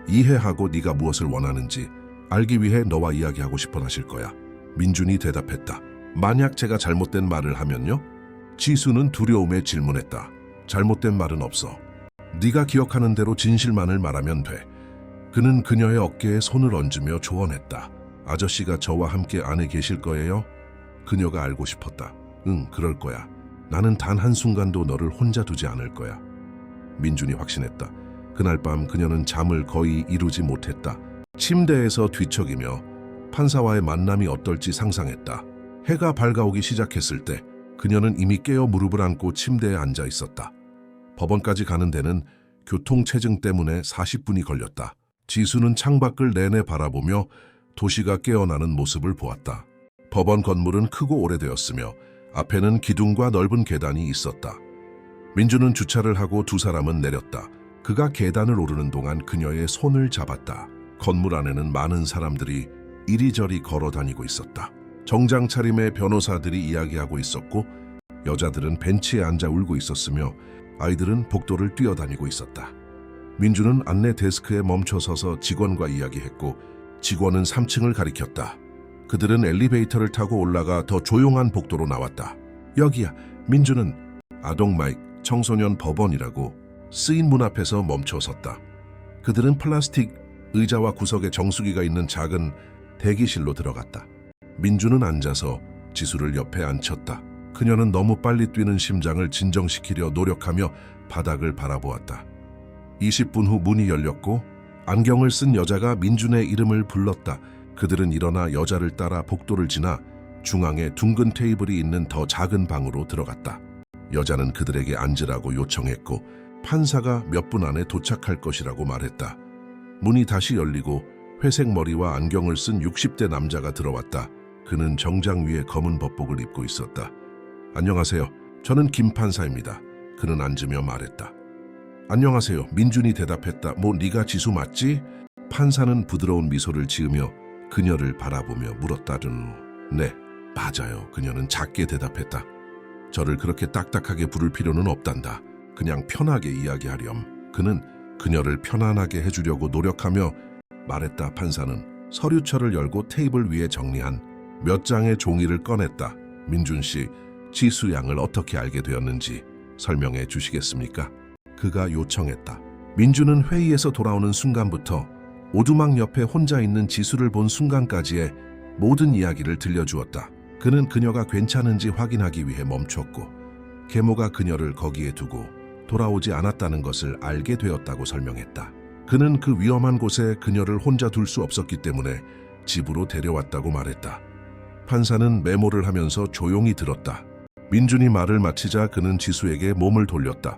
이해하고 네가 무엇을 원하는지 알기 위해 너와 이야기하고 싶어 하실 거야. 민준이 대답했다. 만약 제가 잘못된 말을 하면요? 지수는 두려움에 질문했다. 잘못된 말은 없어. 네가 기억하는 대로 진실만을 말하면 돼. 그는 그녀의 어깨에 손을 얹으며 조언했다. 아저씨가 저와 함께 안에 계실 거예요? 그녀가 알고 싶었다. 응, 그럴 거야. 나는 단 한순간도 너를 혼자 두지 않을 거야. 민준이 확신했다. 그날 밤 그녀는 잠을 거의 이루지 못했다. 침대에서 뒤척이며 판사와의 만남이 어떨지 상상했다. 해가 밝아오기 시작했을 때 그녀는 이미 깨어 무릎을 안고 침대에 앉아 있었다. 법원까지 가는 데는 교통체증 때문에 40분이 걸렸다. 지수는 창밖을 내내 바라보며 도시가 깨어나는 모습을 보았다. 법원 건물은 크고 오래되었으며 앞에는 기둥과 넓은 계단이 있었다. 민주는 주차를 하고 두 사람은 내렸다. 그가 계단을 오르는 동안 그녀의 손을 잡았다. 건물 안에는 많은 사람들이 이리저리 걸어 다니고 있었다. 정장 차림의 변호사들이 이야기하고 있었고 여자들은 벤치에 앉아 울고 있었으며 아이들은 복도를 뛰어다니고 있었다. 민주는 안내 데스크에 멈춰 서서 직원과 이야기했고 직원은 3층을 가리켰다. 그들은 엘리베이터를 타고 올라가 더 조용한 복도로 나왔다. 여기야. 민주는 아동 마익 청소년 법원이라고 쓰인 문 앞에서 멈춰 섰다. 그들은 플라스틱 의자와 구석에 정수기가 있는 작은 대기실로 들어갔다. 민주는 앉아서 지수를 옆에 앉혔다. 그녀는 너무 빨리 뛰는 심장을 진정시키려 노력하며 바닥을 바라보았다. 20분 후 문이 열렸고 안경을 쓴 여자가 민준의 이름을 불렀다. 그들은 일어나 여자를 따라 복도를 지나 중앙에 둥근 테이블이 있는 더 작은 방으로 들어갔다. 여자는 그들에게 앉으라고 요청했고 판사가 몇 분 안에 도착할 것이라고 말했다. 문이 다시 열리고 회색 머리와 안경을 쓴 60대 남자가 들어왔다. 그는 정장 위에 검은 법복을 입고 있었다. 안녕하세요. 저는 김 판사입니다. 그는 앉으며 말했다. 안녕하세요. 민준이 대답했다. 뭐 네가 지수 맞지? 판사는 부드러운 미소를 지으며 그녀를 바라보며 물었다. 네, 맞아요. 그녀는 작게 대답했다. 저를 그렇게 딱딱하게 부를 필요는 없단다. 그냥 편하게 이야기하렴. 그는 그녀를 편안하게 해주려고 노력하며 말했다. 판사는 서류철을 열고 테이블 위에 정리한 몇 장의 종이를 꺼냈다. 민준 씨, 지수 양을 어떻게 알게 되었는지 설명해 주시겠습니까? 그가 요청했다. 민준은 회의에서 돌아오는 순간부터 오두막 옆에 혼자 있는 지수를 본 순간까지의 모든 이야기를 들려주었다. 그는 그녀가 괜찮은지 확인하기 위해 멈췄고 계모가 그녀를 거기에 두고 돌아오지 않았다는 것을 알게 되었다고 설명했다. 그는 그 위험한 곳에 그녀를 혼자 둘 수 없었기 때문에 집으로 데려왔다고 말했다. 판사는 메모를 하면서 조용히 들었다. 민준이 말을 마치자 그는 지수에게 몸을 돌렸다.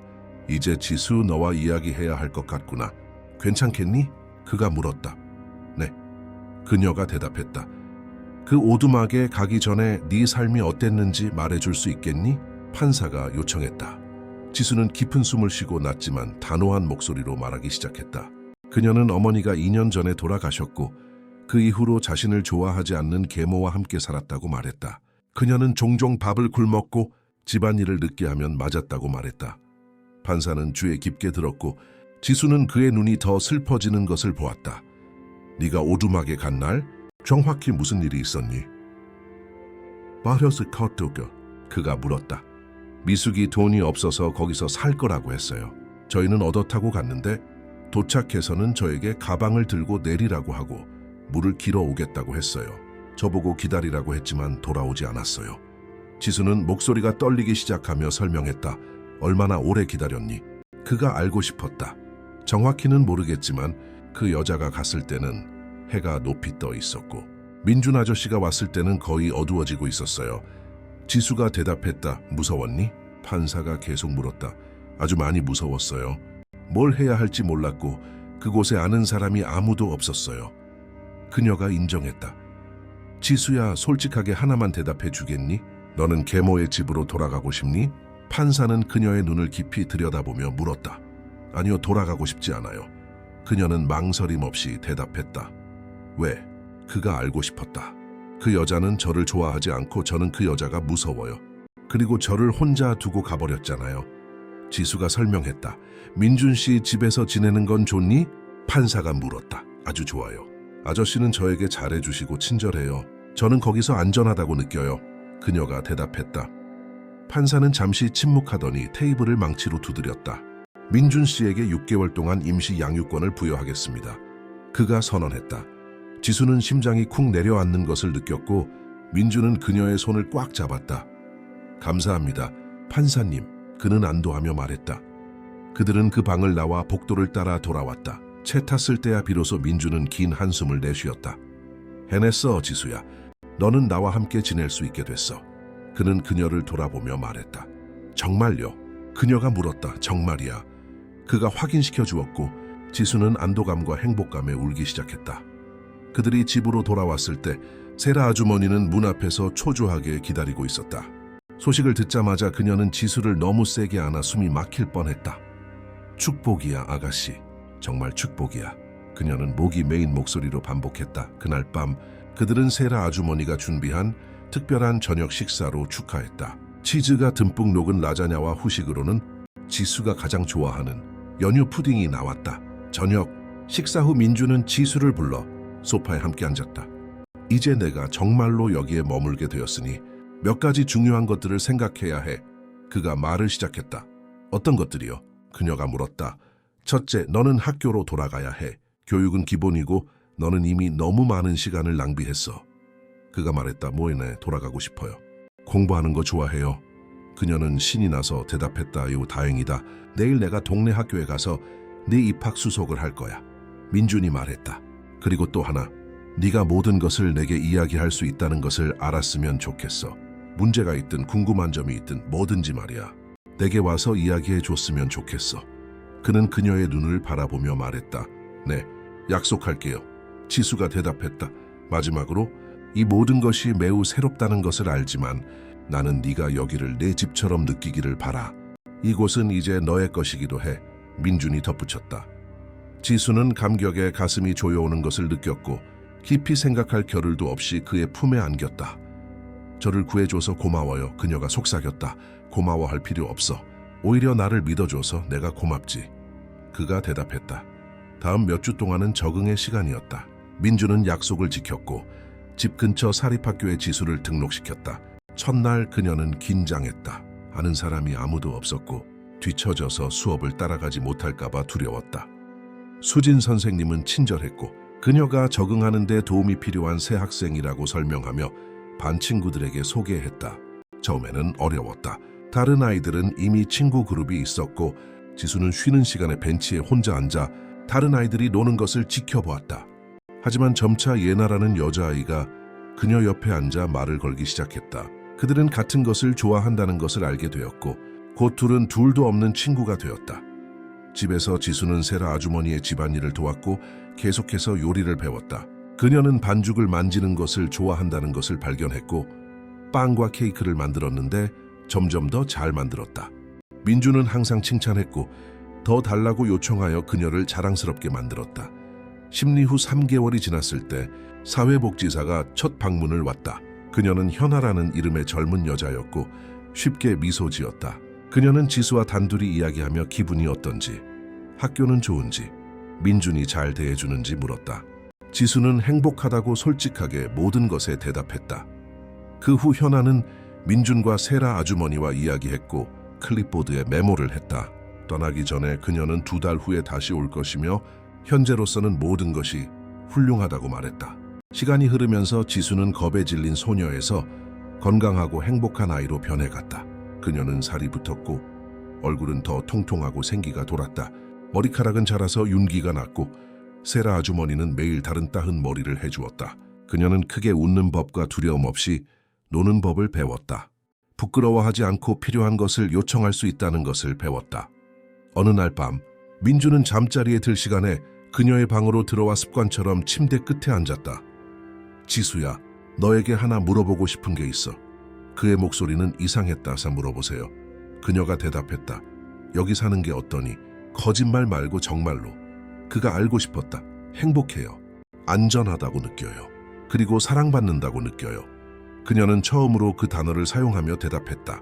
이제 지수 너와 이야기해야 할 것 같구나. 괜찮겠니? 그가 물었다. 네. 그녀가 대답했다. 그 오두막에 가기 전에 네 삶이 어땠는지 말해줄 수 있겠니? 판사가 요청했다. 지수는 깊은 숨을 쉬고 낮지만 단호한 목소리로 말하기 시작했다. 그녀는 어머니가 2년 전에 돌아가셨고 그 이후로 자신을 좋아하지 않는 계모와 함께 살았다고 말했다. 그녀는 종종 밥을 굶었고 집안일을 늦게 하면 맞았다고 말했다. 판사는 귀에 깊게 들었고 지수는 그의 눈이 더 슬퍼지는 것을 보았다. 네가 오두막에 간 날 정확히 무슨 일이 있었니? 말해서 카톡을 그가 물었다. 미숙이 돈이 없어서 거기서 살 거라고 했어요. 저희는 얻어 타고 갔는데 도착해서는 저에게 가방을 들고 내리라고 하고 물을 길어 오겠다고 했어요. 저보고 기다리라고 했지만 돌아오지 않았어요. 지수는 목소리가 떨리기 시작하며 설명했다. 얼마나 오래 기다렸니? 그가 알고 싶었다. 정확히는 모르겠지만 그 여자가 갔을 때는 해가 높이 떠 있었고 민준 아저씨가 왔을 때는 거의 어두워지고 있었어요. 지수가 대답했다. 무서웠니? 판사가 계속 물었다. 아주 많이 무서웠어요. 뭘 해야 할지 몰랐고 그곳에 아는 사람이 아무도 없었어요. 그녀가 인정했다. 지수야, 솔직하게 하나만 대답해 주겠니? 너는 계모의 집으로 돌아가고 싶니? 판사는 그녀의 눈을 깊이 들여다보며 물었다. 아니요, 돌아가고 싶지 않아요. 그녀는 망설임 없이 대답했다. 왜? 그가 알고 싶었다. 그 여자는 저를 좋아하지 않고 저는 그 여자가 무서워요. 그리고 저를 혼자 두고 가버렸잖아요. 지수가 설명했다. 민준 씨 집에서 지내는 건 좋니? 판사가 물었다. 아주 좋아요. 아저씨는 저에게 잘해주시고 친절해요. 저는 거기서 안전하다고 느껴요. 그녀가 대답했다. 판사는 잠시 침묵하더니 테이블을 망치로 두드렸다. 민준 씨에게 6개월 동안 임시 양육권을 부여하겠습니다. 그가 선언했다. 지수는 심장이 쿵 내려앉는 것을 느꼈고 민준은 그녀의 손을 꽉 잡았다. 감사합니다, 판사님. 그는 안도하며 말했다. 그들은 그 방을 나와 복도를 따라 돌아왔다. 채 탔을 때야 비로소 민준은 긴 한숨을 내쉬었다. 해냈어, 지수야. 너는 나와 함께 지낼 수 있게 됐어. 그는 그녀를 돌아보며 말했다. 정말요? 그녀가 물었다. 정말이야. 그가 확인시켜 주었고 지수는 안도감과 행복감에 울기 시작했다. 그들이 집으로 돌아왔을 때 세라 아주머니는 문 앞에서 초조하게 기다리고 있었다. 소식을 듣자마자 그녀는 지수를 너무 세게 안아 숨이 막힐 뻔했다. 축복이야, 아가씨. 정말 축복이야. 그녀는 목이 메인 목소리로 반복했다. 그날 밤 그들은 세라 아주머니가 준비한 특별한 저녁 식사로 축하했다. 치즈가 듬뿍 녹은 라자냐와 후식으로는 지수가 가장 좋아하는 연유 푸딩이 나왔다. 저녁 식사 후 민주는 지수를 불러 소파에 함께 앉았다. 이제 내가 정말로 여기에 머물게 되었으니 몇 가지 중요한 것들을 생각해야 해. 그가 말을 시작했다. 어떤 것들이요? 그녀가 물었다. 첫째, 너는 학교로 돌아가야 해. 교육은 기본이고 너는 이미 너무 많은 시간을 낭비했어. 그가 말했다. 뭐이네, 돌아가고 싶어요. 공부하는 거 좋아해요. 그녀는 신이 나서 대답했다. 요, 다행이다. 내일 내가 동네 학교에 가서 네 입학 수속을 할 거야. 민준이 말했다. 그리고 또 하나, 네가 모든 것을 내게 이야기할 수 있다는 것을 알았으면 좋겠어. 문제가 있든 궁금한 점이 있든 뭐든지 말이야. 내게 와서 이야기해 줬으면 좋겠어. 그는 그녀의 눈을 바라보며 말했다. 네, 약속할게요. 지수가 대답했다. 마지막으로, 이 모든 것이 매우 새롭다는 것을 알지만 나는 네가 여기를 내 집처럼 느끼기를 바라. 이곳은 이제 너의 것이기도 해. 민준이 덧붙였다. 지수는 감격에 가슴이 조여오는 것을 느꼈고 깊이 생각할 겨를도 없이 그의 품에 안겼다. 저를 구해줘서 고마워요. 그녀가 속삭였다. 고마워할 필요 없어. 오히려 나를 믿어줘서 내가 고맙지. 그가 대답했다. 다음 몇 주 동안은 적응의 시간이었다. 민주는 약속을 지켰고 집 근처 사립학교에 지수를 등록시켰다. 첫날 그녀는 긴장했다. 아는 사람이 아무도 없었고 뒤처져서 수업을 따라가지 못할까 봐 두려웠다. 수진 선생님은 친절했고 그녀가 적응하는 데 도움이 필요한 새 학생이라고 설명하며 반 친구들에게 소개했다. 처음에는 어려웠다. 다른 아이들은 이미 친구 그룹이 있었고 지수는 쉬는 시간에 벤치에 혼자 앉아 다른 아이들이 노는 것을 지켜보았다. 하지만 점차 예나라는 여자아이가 그녀 옆에 앉아 말을 걸기 시작했다. 그들은 같은 것을 좋아한다는 것을 알게 되었고 곧 둘은 둘도 없는 친구가 되었다. 집에서 지수는 세라 아주머니의 집안일을 도왔고 계속해서 요리를 배웠다. 그녀는 반죽을 만지는 것을 좋아한다는 것을 발견했고 빵과 케이크를 만들었는데 점점 더 잘 만들었다. 민주는 항상 칭찬했고 더 달라고 요청하여 그녀를 자랑스럽게 만들었다. 심리 후 3개월이 지났을 때 사회복지사가 첫 방문을 왔다. 그녀는 현아라는 이름의 젊은 여자였고 쉽게 미소 지었다. 그녀는 지수와 단둘이 이야기하며 기분이 어떤지, 학교는 좋은지, 민준이 잘 대해주는지 물었다. 지수는 행복하다고 솔직하게 모든 것에 대답했다. 그 후 현아는 민준과 세라 아주머니와 이야기했고 클립보드에 메모를 했다. 떠나기 전에 그녀는 2달 후에 다시 올 것이며 현재로서는 모든 것이 훌륭하다고 말했다. 시간이 흐르면서 지수는 겁에 질린 소녀에서 건강하고 행복한 아이로 변해갔다. 그녀는 살이 붙었고 얼굴은 더 통통하고 생기가 돌았다. 머리카락은 자라서 윤기가 났고 세라 아주머니는 매일 다른 따은 머리를 해주었다. 그녀는 크게 웃는 법과 두려움 없이 노는 법을 배웠다. 부끄러워하지 않고 필요한 것을 요청할 수 있다는 것을 배웠다. 어느 날 밤 민주는 잠자리에 들 시간에 그녀의 방으로 들어와 습관처럼 침대 끝에 앉았다. 지수야, 너에게 하나 물어보고 싶은 게 있어. 그의 목소리는 이상했다사 물어보세요. 그녀가 대답했다. 여기 사는 게 어떠니? 거짓말 말고 정말로. 그가 알고 싶었다. 행복해요. 안전하다고 느껴요. 그리고 사랑받는다고 느껴요. 그녀는 처음으로 그 단어를 사용하며 대답했다.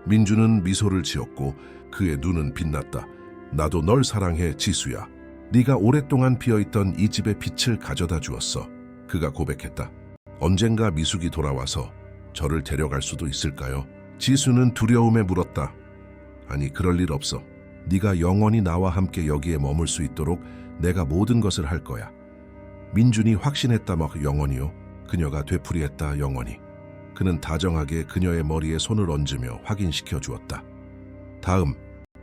민주는 미소를 지었고 그의 눈은 빛났다. 나도 널 사랑해, 지수야. 네가 오랫동안 비어있던 이 집의 빛을 가져다 주었어. 그가 고백했다. 언젠가 미숙이 돌아와서 저를 데려갈 수도 있을까요? 지수는 두려움에 물었다. 아니, 그럴 일 없어. 네가 영원히 나와 함께 여기에 머물 수 있도록 내가 모든 것을 할 거야. 민준이 확신했다. 막 영원히요? 그녀가 되풀이했다. 영원히. 그는 다정하게 그녀의 머리에 손을 얹으며 확인시켜 주었다. 다음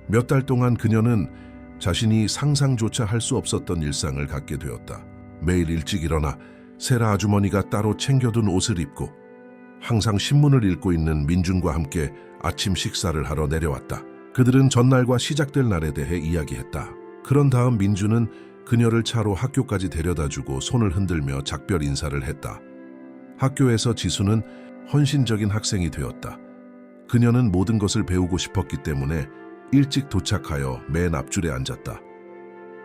몇 달 동안 그녀는 자신이 상상조차 할 수 없었던 일상을 갖게 되었다. 매일 일찍 일어나 세라 아주머니가 따로 챙겨둔 옷을 입고 항상 신문을 읽고 있는 민준과 함께 아침 식사를 하러 내려왔다. 그들은 전날과 시작될 날에 대해 이야기했다. 그런 다음 민준은 그녀를 차로 학교까지 데려다주고 손을 흔들며 작별 인사를 했다. 학교에서 지수는 헌신적인 학생이 되었다. 그녀는 모든 것을 배우고 싶었기 때문에 일찍 도착하여 맨 앞줄에 앉았다.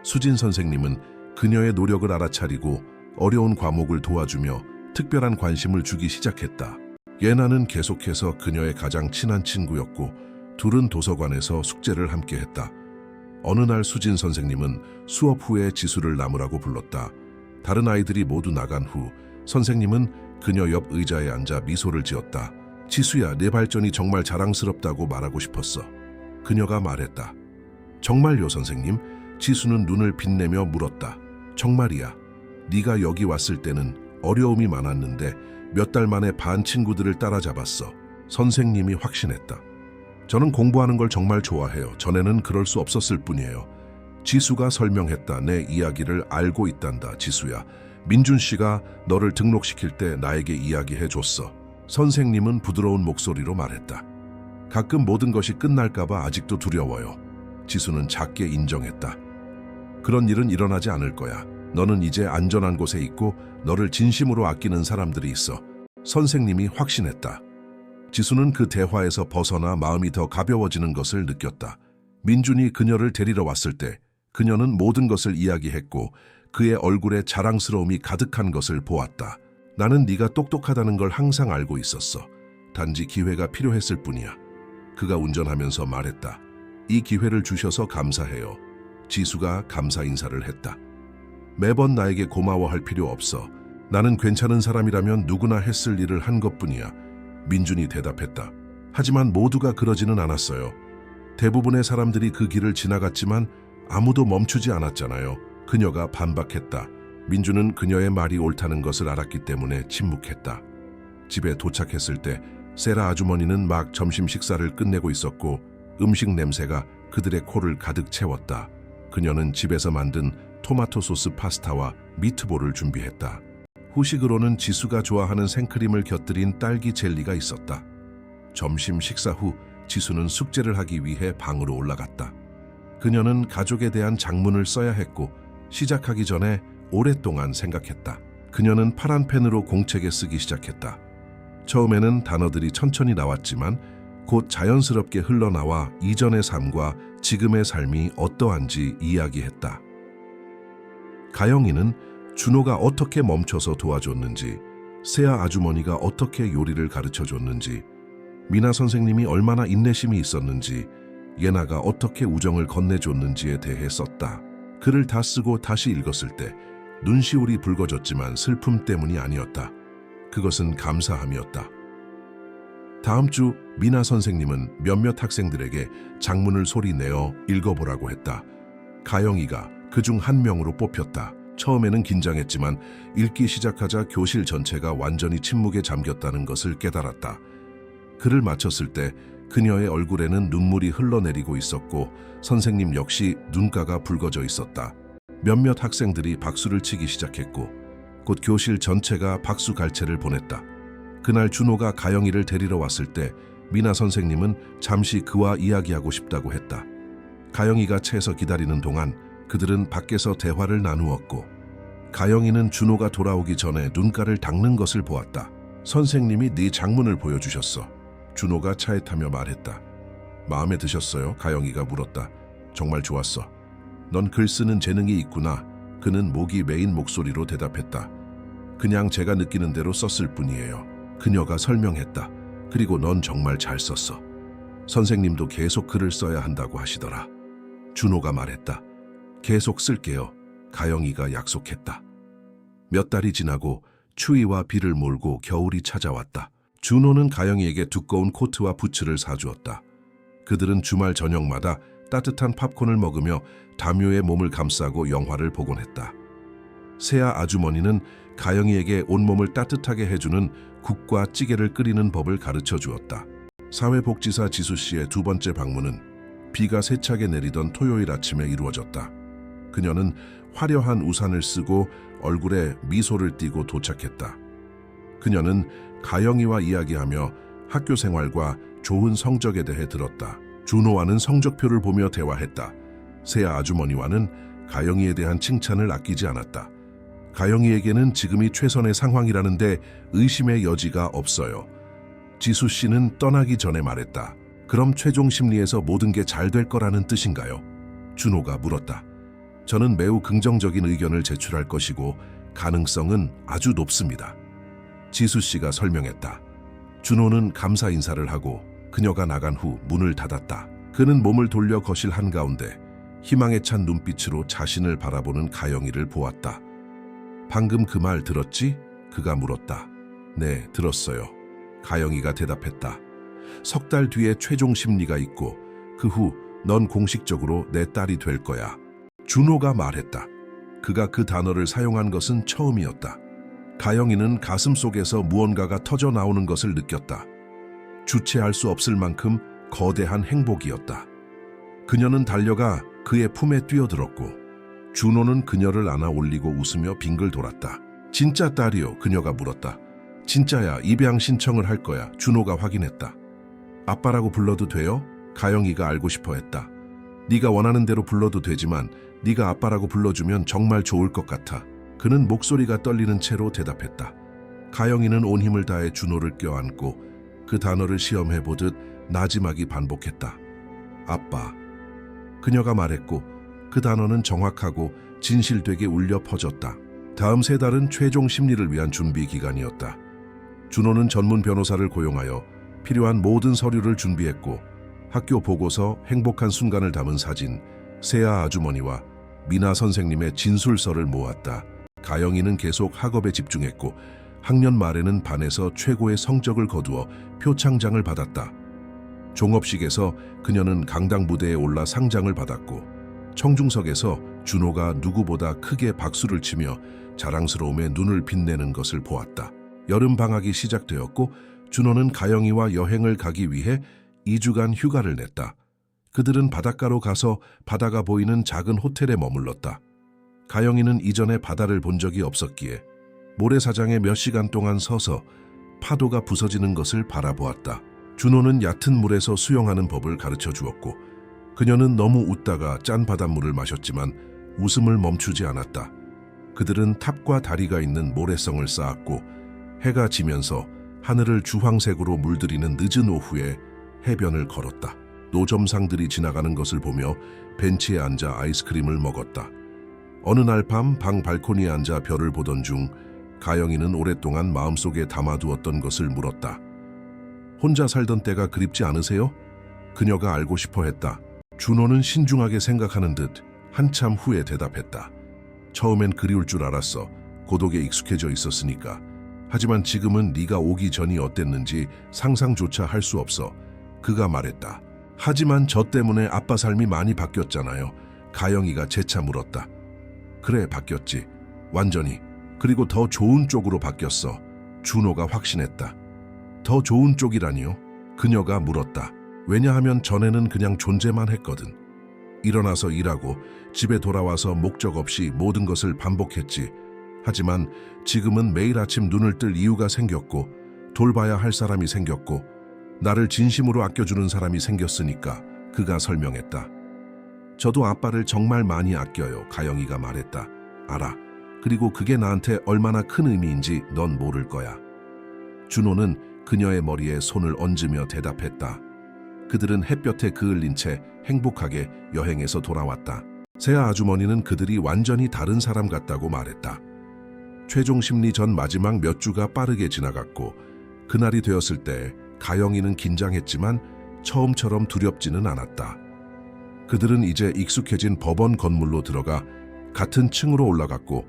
수진 선생님은 그녀의 노력을 알아차리고 어려운 과목을 도와주며 특별한 관심을 주기 시작했다. 예나는 계속해서 그녀의 가장 친한 친구였고 둘은 도서관에서 숙제를 함께 했다. 어느 날 수진 선생님은 수업 후에 지수를 나무라고 불렀다. 다른 아이들이 모두 나간 후 선생님은 그녀 옆 의자에 앉아 미소를 지었다. 지수야, 내 발전이 정말 자랑스럽다고 말하고 싶었어. 그녀가 말했다. 정말요, 선생님? 지수는 눈을 빛내며 물었다. 정말이야. 네가 여기 왔을 때는 어려움이 많았는데 몇 달 만에 반 친구들을 따라잡았어. 선생님이 확신했다. 저는 공부하는 걸 정말 좋아해요. 전에는 그럴 수 없었을 뿐이에요. 지수가 설명했다. 내 이야기를 알고 있단다, 지수야. 민준 씨가 너를 등록시킬 때 나에게 이야기해줬어. 선생님은 부드러운 목소리로 말했다. 가끔 모든 것이 끝날까봐 아직도 두려워요. 지수는 작게 인정했다. 그런 일은 일어나지 않을 거야. 너는 이제 안전한 곳에 있고 너를 진심으로 아끼는 사람들이 있어. 선생님이 확신했다. 지수는 그 대화에서 벗어나 마음이 더 가벼워지는 것을 느꼈다. 민준이 그녀를 데리러 왔을 때 그녀는 모든 것을 이야기했고 그의 얼굴에 자랑스러움이 가득한 것을 보았다. 나는 네가 똑똑하다는 걸 항상 알고 있었어. 단지 기회가 필요했을 뿐이야. 그가 운전하면서 말했다. 이 기회를 주셔서 감사해요. 지수가 감사 인사를 했다. 매번 나에게 고마워할 필요 없어. 나는 괜찮은 사람이라면 누구나 했을 일을 한 것뿐이야. 민준이 대답했다. 하지만 모두가 그러지는 않았어요. 대부분의 사람들이 그 길을 지나갔지만 아무도 멈추지 않았잖아요. 그녀가 반박했다. 민준은 그녀의 말이 옳다는 것을 알았기 때문에 침묵했다. 집에 도착했을 때 세라 아주머니는 막 점심 식사를 끝내고 있었고 음식 냄새가 그들의 코를 가득 채웠다. 그녀는 집에서 만든 토마토 소스 파스타와 미트볼을 준비했다. 후식으로는 지수가 좋아하는 생크림을 곁들인 딸기 젤리가 있었다. 점심 식사 후 지수는 숙제를 하기 위해 방으로 올라갔다. 그녀는 가족에 대한 장문을 써야 했고 시작하기 전에 오랫동안 생각했다. 그녀는 파란 펜으로 공책에 쓰기 시작했다. 처음에는 단어들이 천천히 나왔지만 곧 자연스럽게 흘러나와 이전의 삶과 지금의 삶이 어떠한지 이야기했다. 가영이는 준호가 어떻게 멈춰서 도와줬는지, 세아 아주머니가 어떻게 요리를 가르쳐줬는지, 미나 선생님이 얼마나 인내심이 있었는지, 예나가 어떻게 우정을 건네줬는지에 대해 썼다. 글을 다 쓰고 다시 읽었을 때 눈시울이 붉어졌지만 슬픔 때문이 아니었다. 그것은 감사함이었다. 다음 주 미나 선생님은 몇몇 학생들에게 장문을 소리내어 읽어보라고 했다. 가영이가 그중 한 명으로 뽑혔다. 처음에는 긴장했지만 읽기 시작하자 교실 전체가 완전히 침묵에 잠겼다는 것을 깨달았다. 글을 마쳤을 때 그녀의 얼굴에는 눈물이 흘러내리고 있었고 선생님 역시 눈가가 붉어져 있었다. 몇몇 학생들이 박수를 치기 시작했고 곧 교실 전체가 박수 갈채를 보냈다. 그날 준호가 가영이를 데리러 왔을 때 미나 선생님은 잠시 그와 이야기하고 싶다고 했다. 가영이가 채에서 기다리는 동안 그들은 밖에서 대화를 나누었고 가영이는 준호가 돌아오기 전에 눈가를 닦는 것을 보았다. 선생님이 네 장문을 보여주셨어. 준호가 차에 타며 말했다. 마음에 드셨어요? 가영이가 물었다. 정말 좋았어. 넌 글 쓰는 재능이 있구나. 그는 목이 메인 목소리로 대답했다. 그냥 제가 느끼는 대로 썼을 뿐이에요. 그녀가 설명했다. 그리고 넌 정말 잘 썼어. 선생님도 계속 글을 써야 한다고 하시더라. 준호가 말했다. 계속 쓸게요. 가영이가 약속했다. 몇 달이 지나고 추위와 비를 몰고 겨울이 찾아왔다. 준호는 가영이에게 두꺼운 코트와 부츠를 사주었다. 그들은 주말 저녁마다 따뜻한 팝콘을 먹으며 담요에 몸을 감싸고 영화를 보곤 했다. 세아 아주머니는 가영이에게 온몸을 따뜻하게 해주는 국과 찌개를 끓이는 법을 가르쳐 주었다. 사회복지사 지수 씨의 두 번째 방문은 비가 세차게 내리던 토요일 아침에 이루어졌다. 그녀는 화려한 우산을 쓰고 얼굴에 미소를 띠고 도착했다. 그녀는 가영이와 이야기하며 학교 생활과 좋은 성적에 대해 들었다. 준호와는 성적표를 보며 대화했다. 세아 아주머니와는 가영이에 대한 칭찬을 아끼지 않았다. 가영이에게는 지금이 최선의 상황이라는데 의심의 여지가 없어요. 지수 씨는 떠나기 전에 말했다. 그럼 최종 심리에서 모든 게 잘 될 거라는 뜻인가요? 준호가 물었다. 저는 매우 긍정적인 의견을 제출할 것이고 가능성은 아주 높습니다. 지수 씨가 설명했다. 준호는 감사 인사를 하고 그녀가 나간 후 문을 닫았다. 그는 몸을 돌려 거실 한가운데 희망에 찬 눈빛으로 자신을 바라보는 가영이를 보았다. 방금 그 말 들었지? 그가 물었다. 네, 들었어요. 가영이가 대답했다. 석 달 뒤에 최종 심리가 있고 그 후 넌 공식적으로 내 딸이 될 거야. 준호가 말했다. 그가 그 단어를 사용한 것은 처음이었다. 가영이는 가슴 속에서 무언가가 터져 나오는 것을 느꼈다. 주체할 수 없을 만큼 거대한 행복이었다. 그녀는 달려가 그의 품에 뛰어들었고 준호는 그녀를 안아 올리고 웃으며 빙글 돌았다. 진짜 딸이요? 그녀가 물었다. 진짜야. 입양 신청을 할 거야. 준호가 확인했다. 아빠라고 불러도 돼요? 가영이가 알고 싶어 했다. 네가 원하는 대로 불러도 되지만 네가 아빠라고 불러주면 정말 좋을 것 같아. 그는 목소리가 떨리는 채로 대답했다. 가영이는 온 힘을 다해 준호를 껴안고 그 단어를 시험해보듯 나지막이 반복했다. 아빠. 그녀가 말했고 그 단어는 정확하고 진실되게 울려 퍼졌다. 다음 3달은 최종 심리를 위한 준비 기간이었다. 준호는 전문 변호사를 고용하여 필요한 모든 서류를 준비했고 학교 보고서, 행복한 순간을 담은 사진, 세아 아주머니와 미나 선생님의 진술서를 모았다. 가영이는 계속 학업에 집중했고 학년 말에는 반에서 최고의 성적을 거두어 표창장을 받았다. 종업식에서 그녀는 강당 무대에 올라 상장을 받았고 청중석에서 준호가 누구보다 크게 박수를 치며 자랑스러움에 눈을 빛내는 것을 보았다. 여름 방학이 시작되었고 준호는 가영이와 여행을 가기 위해 2주간 휴가를 냈다. 그들은 바닷가로 가서 바다가 보이는 작은 호텔에 머물렀다. 가영이는 이전에 바다를 본 적이 없었기에 모래사장에 몇 시간 동안 서서 파도가 부서지는 것을 바라보았다. 준호는 얕은 물에서 수영하는 법을 가르쳐 주었고 그녀는 너무 웃다가 짠 바닷물을 마셨지만 웃음을 멈추지 않았다. 그들은 탑과 다리가 있는 모래성을 쌓았고 해가 지면서 하늘을 주황색으로 물들이는 늦은 오후에 해변을 걸었다. 노점상들이 지나가는 것을 보며 벤치에 앉아 아이스크림을 먹었다. 어느 날 밤 방 발코니에 앉아 별을 보던 중 가영이는 오랫동안 마음속에 담아두었던 것을 물었다. 혼자 살던 때가 그립지 않으세요? 그녀가 알고 싶어 했다. 준호는 신중하게 생각하는 듯 한참 후에 대답했다. 처음엔 그리울 줄 알았어. 고독에 익숙해져 있었으니까. 하지만 지금은 네가 오기 전이 어땠는지 상상조차 할 수 없어. 그가 말했다. 하지만 저 때문에 아빠 삶이 많이 바뀌었잖아요. 가영이가 재차 물었다. 그래, 바뀌었지. 완전히. 그리고 더 좋은 쪽으로 바뀌었어. 준호가 확신했다. 더 좋은 쪽이라니요? 그녀가 물었다. 왜냐하면 전에는 그냥 존재만 했거든. 일어나서 일하고 집에 돌아와서 목적 없이 모든 것을 반복했지. 하지만 지금은 매일 아침 눈을 뜰 이유가 생겼고 돌봐야 할 사람이 생겼고 나를 진심으로 아껴주는 사람이 생겼으니까. 그가 설명했다. 저도 아빠를 정말 많이 아껴요. 가영이가 말했다. 알아. 그리고 그게 나한테 얼마나 큰 의미인지 넌 모를 거야. 준호는 그녀의 머리에 손을 얹으며 대답했다. 그들은 햇볕에 그을린 채 행복하게 여행에서 돌아왔다. 세아 아주머니는 그들이 완전히 다른 사람 같다고 말했다. 최종 심리 전 마지막 몇 주가 빠르게 지나갔고 그날이 되었을 때 가영이는 긴장했지만 처음처럼 두렵지는 않았다. 그들은 이제 익숙해진 법원 건물로 들어가 같은 층으로 올라갔고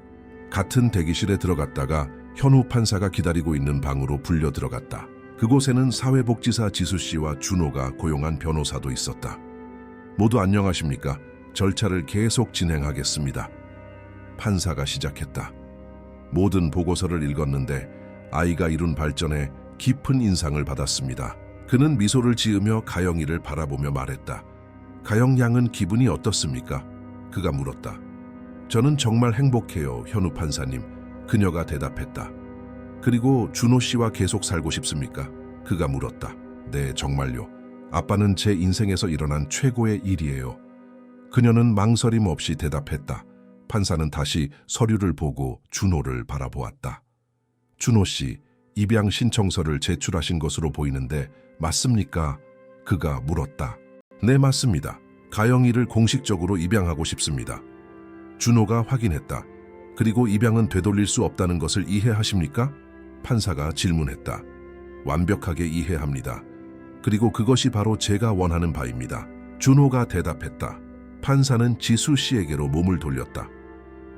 같은 대기실에 들어갔다가 현우 판사가 기다리고 있는 방으로 불려 들어갔다. 그곳에는 사회복지사 지수 씨와 준호가 고용한 변호사도 있었다. 모두 안녕하십니까? 절차를 계속 진행하겠습니다. 판사가 시작했다. 모든 보고서를 읽었는데 아이가 이룬 발전에 깊은 인상을 받았습니다. 그는 미소를 지으며 가영이를 바라보며 말했다. 가영 양은 기분이 어떻습니까? 그가 물었다. 저는 정말 행복해요, 현우 판사님. 그녀가 대답했다. 그리고 준호 씨와 계속 살고 싶습니까? 그가 물었다. 네, 정말요. 아빠는 제 인생에서 일어난 최고의 일이에요. 그녀는 망설임 없이 대답했다. 판사는 다시 서류를 보고 준호를 바라보았다. 준호 씨, 입양 신청서를 제출하신 것으로 보이는데 맞습니까? 그가 물었다. 네, 맞습니다. 가영이를 공식적으로 입양하고 싶습니다. 준호가 확인했다. 그리고 입양은 되돌릴 수 없다는 것을 이해하십니까? 판사가 질문했다. 완벽하게 이해합니다. 그리고 그것이 바로 제가 원하는 바입니다. 준호가 대답했다. 판사는 지수 씨에게로 몸을 돌렸다.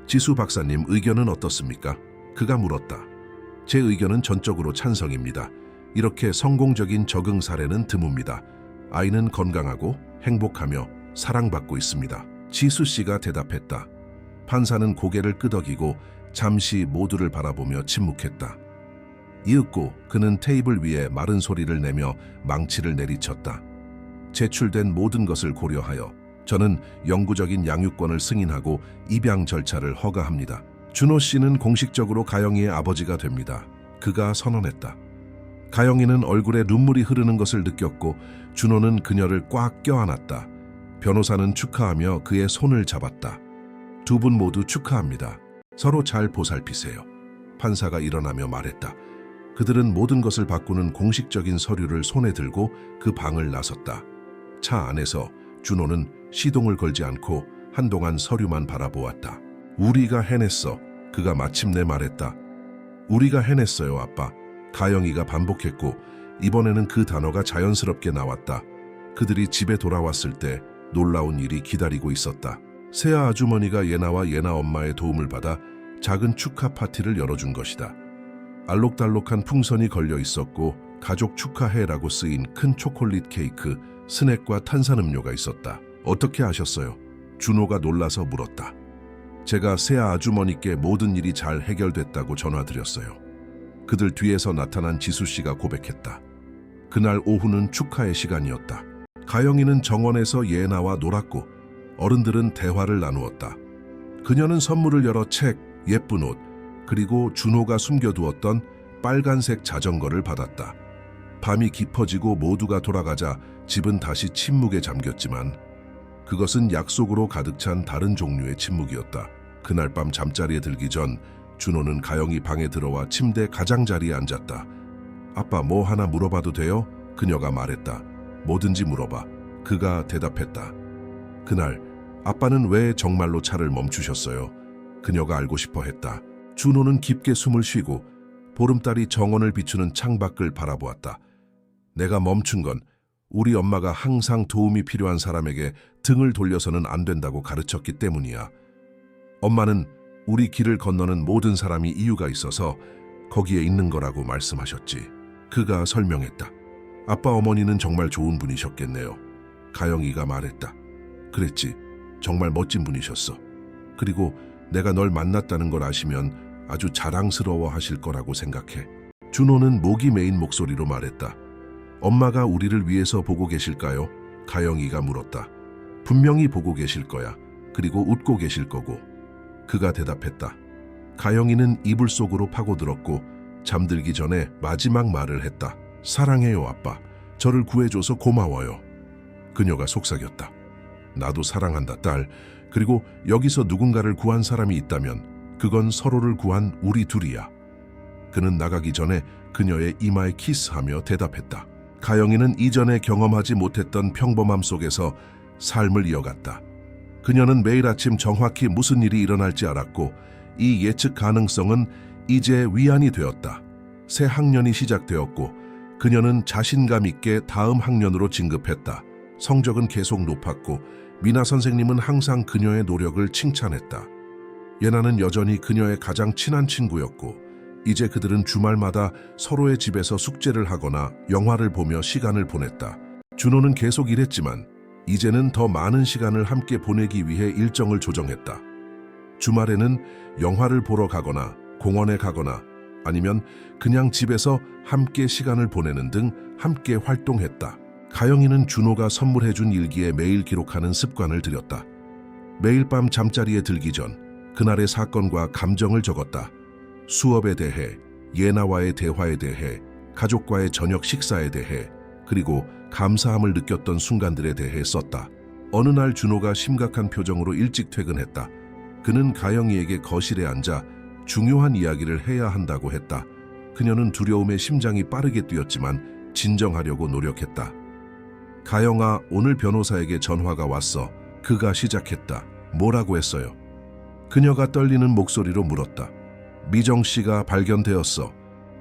지수 박사님 의견은 어떻습니까? 그가 물었다. 제 의견은 전적으로 찬성입니다. 이렇게 성공적인 적응 사례는 드뭅니다. 아이는 건강하고 행복하며 사랑받고 있습니다. 지수 씨가 대답했다. 판사는 고개를 끄덕이고 잠시 모두를 바라보며 침묵했다. 이윽고 그는 테이블 위에 마른 소리를 내며 망치를 내리쳤다. 제출된 모든 것을 고려하여 저는 영구적인 양육권을 승인하고 입양 절차를 허가합니다. 준호 씨는 공식적으로 가영이의 아버지가 됩니다. 그가 선언했다. 가영이는 얼굴에 눈물이 흐르는 것을 느꼈고 준호는 그녀를 꽉 껴안았다. 변호사는 축하하며 그의 손을 잡았다. 두 분 모두 축하합니다. 서로 잘 보살피세요. 판사가 일어나며 말했다. 그들은 모든 것을 바꾸는 공식적인 서류를 손에 들고 그 방을 나섰다. 차 안에서 준호는 시동을 걸지 않고 한동안 서류만 바라보았다. 우리가 해냈어. 그가 마침내 말했다. 우리가 해냈어요, 아빠. 가영이가 반복했고 이번에는 그 단어가 자연스럽게 나왔다. 그들이 집에 돌아왔을 때 놀라운 일이 기다리고 있었다. 세아 아주머니가 예나와 예나 엄마의 도움을 받아 작은 축하 파티를 열어준 것이다. 알록달록한 풍선이 걸려 있었고 가족 축하해라고 쓰인 큰 초콜릿 케이크, 스낵과 탄산음료가 있었다. 어떻게 아셨어요? 준호가 놀라서 물었다. 제가 세아 아주머니께 모든 일이 잘 해결됐다고 전화드렸어요. 그들 뒤에서 나타난 지수 씨가 고백했다. 그날 오후는 축하의 시간이었다. 가영이는 정원에서 예나와 놀았고 어른들은 대화를 나누었다. 그녀는 선물을 열어 책, 예쁜 옷, 그리고 준호가 숨겨두었던 빨간색 자전거를 받았다. 밤이 깊어지고 모두가 돌아가자 집은 다시 침묵에 잠겼지만 그것은 약속으로 가득 찬 다른 종류의 침묵이었다. 그날 밤 잠자리에 들기 전 준호는 가영이 방에 들어와 침대 가장자리에 앉았다. 아빠, 뭐 하나 물어봐도 돼요? 그녀가 말했다. 뭐든지 물어봐. 그가 대답했다. 그날 아빠는 왜 정말로 차를 멈추셨어요? 그녀가 알고 싶어 했다. 준호는 깊게 숨을 쉬고 보름달이 정원을 비추는 창밖을 바라보았다. 내가 멈춘 건 우리 엄마가 항상 도움이 필요한 사람에게 등을 돌려서는 안 된다고 가르쳤기 때문이야. 엄마는 우리 길을 건너는 모든 사람이 이유가 있어서 거기에 있는 거라고 말씀하셨지. 그가 설명했다. 아빠 어머니는 정말 좋은 분이셨겠네요. 가영이가 말했다. 그랬지. 정말 멋진 분이셨어. 그리고 내가 널 만났다는 걸 아시면 아주 자랑스러워 하실 거라고 생각해. 준호는 목이 메인 목소리로 말했다. 엄마가 우리를 위해서 보고 계실까요? 가영이가 물었다. 분명히 보고 계실 거야. 그리고 웃고 계실 거고. 그가 대답했다. 가영이는 이불 속으로 파고들었고 잠들기 전에 마지막 말을 했다. 사랑해요, 아빠. 저를 구해줘서 고마워요. 그녀가 속삭였다. 나도 사랑한다, 딸. 그리고 여기서 누군가를 구한 사람이 있다면 그건 서로를 구한 우리 둘이야. 그는 나가기 전에 그녀의 이마에 키스하며 대답했다. 가영이는 이전에 경험하지 못했던 평범함 속에서 삶을 이어갔다. 그녀는 매일 아침 정확히 무슨 일이 일어날지 알았고 이 예측 가능성은 이제 위안이 되었다. 새 학년이 시작되었고 그녀는 자신감 있게 다음 학년으로 진급했다. 성적은 계속 높았고 미나 선생님은 항상 그녀의 노력을 칭찬했다. 예나는 여전히 그녀의 가장 친한 친구였고 이제 그들은 주말마다 서로의 집에서 숙제를 하거나 영화를 보며 시간을 보냈다. 준호는 계속 일했지만 이제는 더 많은 시간을 함께 보내기 위해 일정을 조정했다. 주말에는 영화를 보러 가거나 공원에 가거나 아니면 그냥 집에서 함께 시간을 보내는 등 함께 활동했다. 가영이는 준호가 선물해준 일기에 매일 기록하는 습관을 들였다. 매일 밤 잠자리에 들기 전 그날의 사건과 감정을 적었다. 수업에 대해, 예나와의 대화에 대해, 가족과의 저녁 식사에 대해, 그리고 감사함을 느꼈던 순간들에 대해 썼다. 어느 날 준호가 심각한 표정으로 일찍 퇴근했다. 그는 가영이에게 거실에 앉아 중요한 이야기를 해야 한다고 했다. 그녀는 두려움에 심장이 빠르게 뛰었지만 진정하려고 노력했다. 가영아, 오늘 변호사에게 전화가 왔어. 그가 시작했다. 뭐라고 했어요? 그녀가 떨리는 목소리로 물었다. 미정 씨가 발견되었어.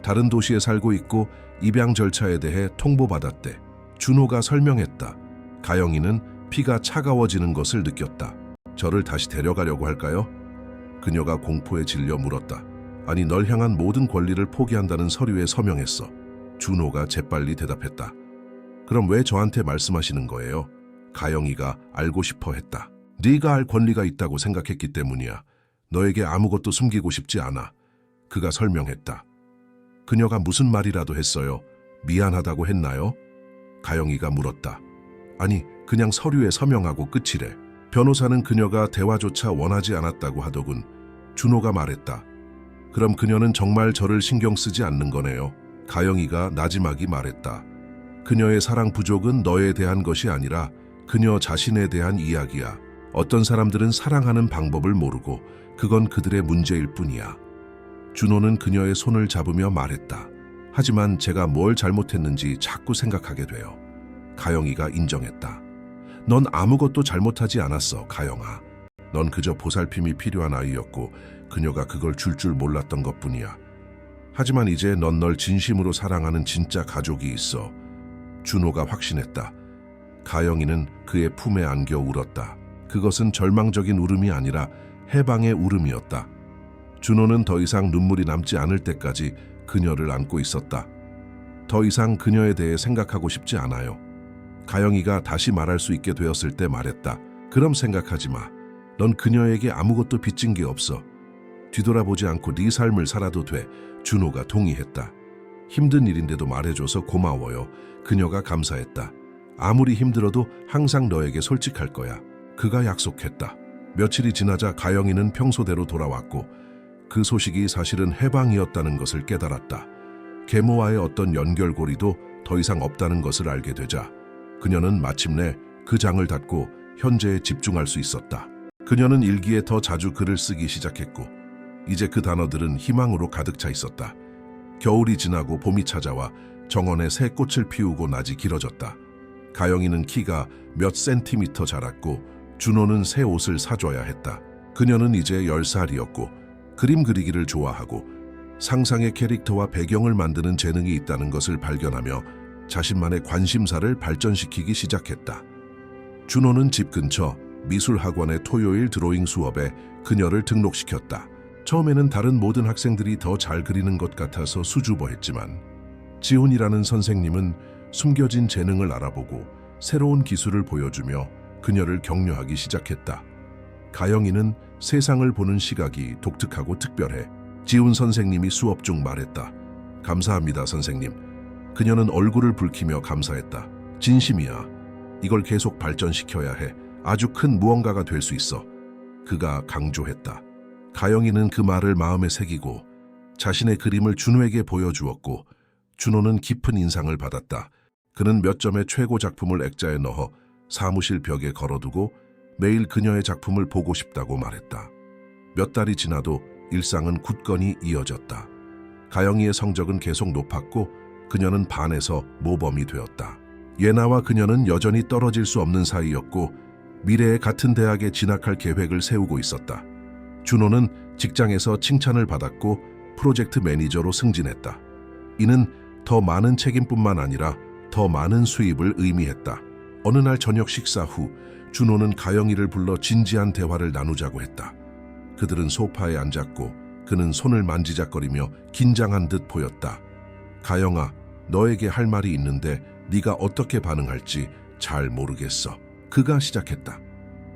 다른 도시에 살고 있고 입양 절차에 대해 통보받았대. 준호가 설명했다. 가영이는 피가 차가워지는 것을 느꼈다. 저를 다시 데려가려고 할까요? 그녀가 공포에 질려 물었다. 아니, 널 향한 모든 권리를 포기한다는 서류에 서명했어. 준호가 재빨리 대답했다. 그럼 왜 저한테 말씀하시는 거예요? 가영이가 알고 싶어 했다. 네가 알 권리가 있다고 생각했기 때문이야. 너에게 아무것도 숨기고 싶지 않아. 그가 설명했다. 그녀가 무슨 말이라도 했어요? 미안하다고 했나요? 가영이가 물었다. 아니, 그냥 서류에 서명하고 끝이래. 변호사는 그녀가 대화조차 원하지 않았다고 하더군. 준호가 말했다. 그럼 그녀는 정말 저를 신경 쓰지 않는 거네요. 가영이가 나지막이 말했다. 그녀의 사랑 부족은 너에 대한 것이 아니라 그녀 자신에 대한 이야기야. 어떤 사람들은 사랑하는 방법을 모르고 그건 그들의 문제일 뿐이야. 준호는 그녀의 손을 잡으며 말했다. 하지만 제가 뭘 잘못했는지 자꾸 생각하게 돼요. 가영이가 인정했다. 넌 아무것도 잘못하지 않았어, 가영아. 넌 그저 보살핌이 필요한 아이였고 그녀가 그걸 줄 몰랐던 것뿐이야. 하지만 이제 넌 널 진심으로 사랑하는 진짜 가족이 있어. 준호가 확신했다. 가영이는 그의 품에 안겨 울었다. 그것은 절망적인 울음이 아니라 해방의 울음이었다. 준호는 더 이상 눈물이 남지 않을 때까지 그녀를 안고 있었다. 더 이상 그녀에 대해 생각하고 싶지 않아요. 가영이가 다시 말할 수 있게 되었을 때 말했다. 그럼 생각하지 마. 넌 그녀에게 아무것도 빚진 게 없어. 뒤돌아보지 않고 네 삶을 살아도 돼. 준호가 동의했다. 힘든 일인데도 말해줘서 고마워요. 그녀가 감사했다. 아무리 힘들어도 항상 너에게 솔직할 거야. 그가 약속했다. 며칠이 지나자 가영이는 평소대로 돌아왔고 그 소식이 사실은 해방이었다는 것을 깨달았다. 계모와의 어떤 연결고리도 더 이상 없다는 것을 알게 되자 그녀는 마침내 그 장을 닫고 현재에 집중할 수 있었다. 그녀는 일기에 더 자주 글을 쓰기 시작했고 이제 그 단어들은 희망으로 가득 차 있었다. 겨울이 지나고 봄이 찾아와 정원에 새 꽃을 피우고 낮이 길어졌다. 가영이는 키가 몇 센티미터 자랐고 준호는 새 옷을 사줘야 했다. 그녀는 이제 10살이었고 그림 그리기를 좋아하고 상상의 캐릭터와 배경을 만드는 재능이 있다는 것을 발견하며 자신만의 관심사를 발전시키기 시작했다. 준호는 집 근처 미술학원의 토요일 드로잉 수업에 그녀를 등록시켰다. 처음에는 다른 모든 학생들이 더 잘 그리는 것 같아서 수줍어했지만 지훈이라는 선생님은 숨겨진 재능을 알아보고 새로운 기술을 보여주며 그녀를 격려하기 시작했다. 가영이는 세상을 보는 시각이 독특하고 특별해. 지훈 선생님이 수업 중 말했다. 감사합니다, 선생님. 그녀는 얼굴을 붉히며 감사했다. 진심이야. 이걸 계속 발전시켜야 해. 아주 큰 무언가가 될 수 있어. 그가 강조했다. 가영이는 그 말을 마음에 새기고 자신의 그림을 준호에게 보여주었고 준호는 깊은 인상을 받았다. 그는 몇 점의 최고 작품을 액자에 넣어 사무실 벽에 걸어두고 매일 그녀의 작품을 보고 싶다고 말했다. 몇 달이 지나도 일상은 굳건히 이어졌다. 가영이의 성적은 계속 높았고 그녀는 반에서 모범이 되었다. 예나와 그녀는 여전히 떨어질 수 없는 사이였고 미래에 같은 대학에 진학할 계획을 세우고 있었다. 준호는 직장에서 칭찬을 받았고 프로젝트 매니저로 승진했다. 이는 더 많은 책임뿐만 아니라 더 많은 수입을 의미했다. 어느 날 저녁 식사 후 준호는 가영이를 불러 진지한 대화를 나누자고 했다. 그들은 소파에 앉았고 그는 손을 만지작거리며 긴장한 듯 보였다. 가영아, 너에게 할 말이 있는데 네가 어떻게 반응할지 잘 모르겠어. 그가 시작했다.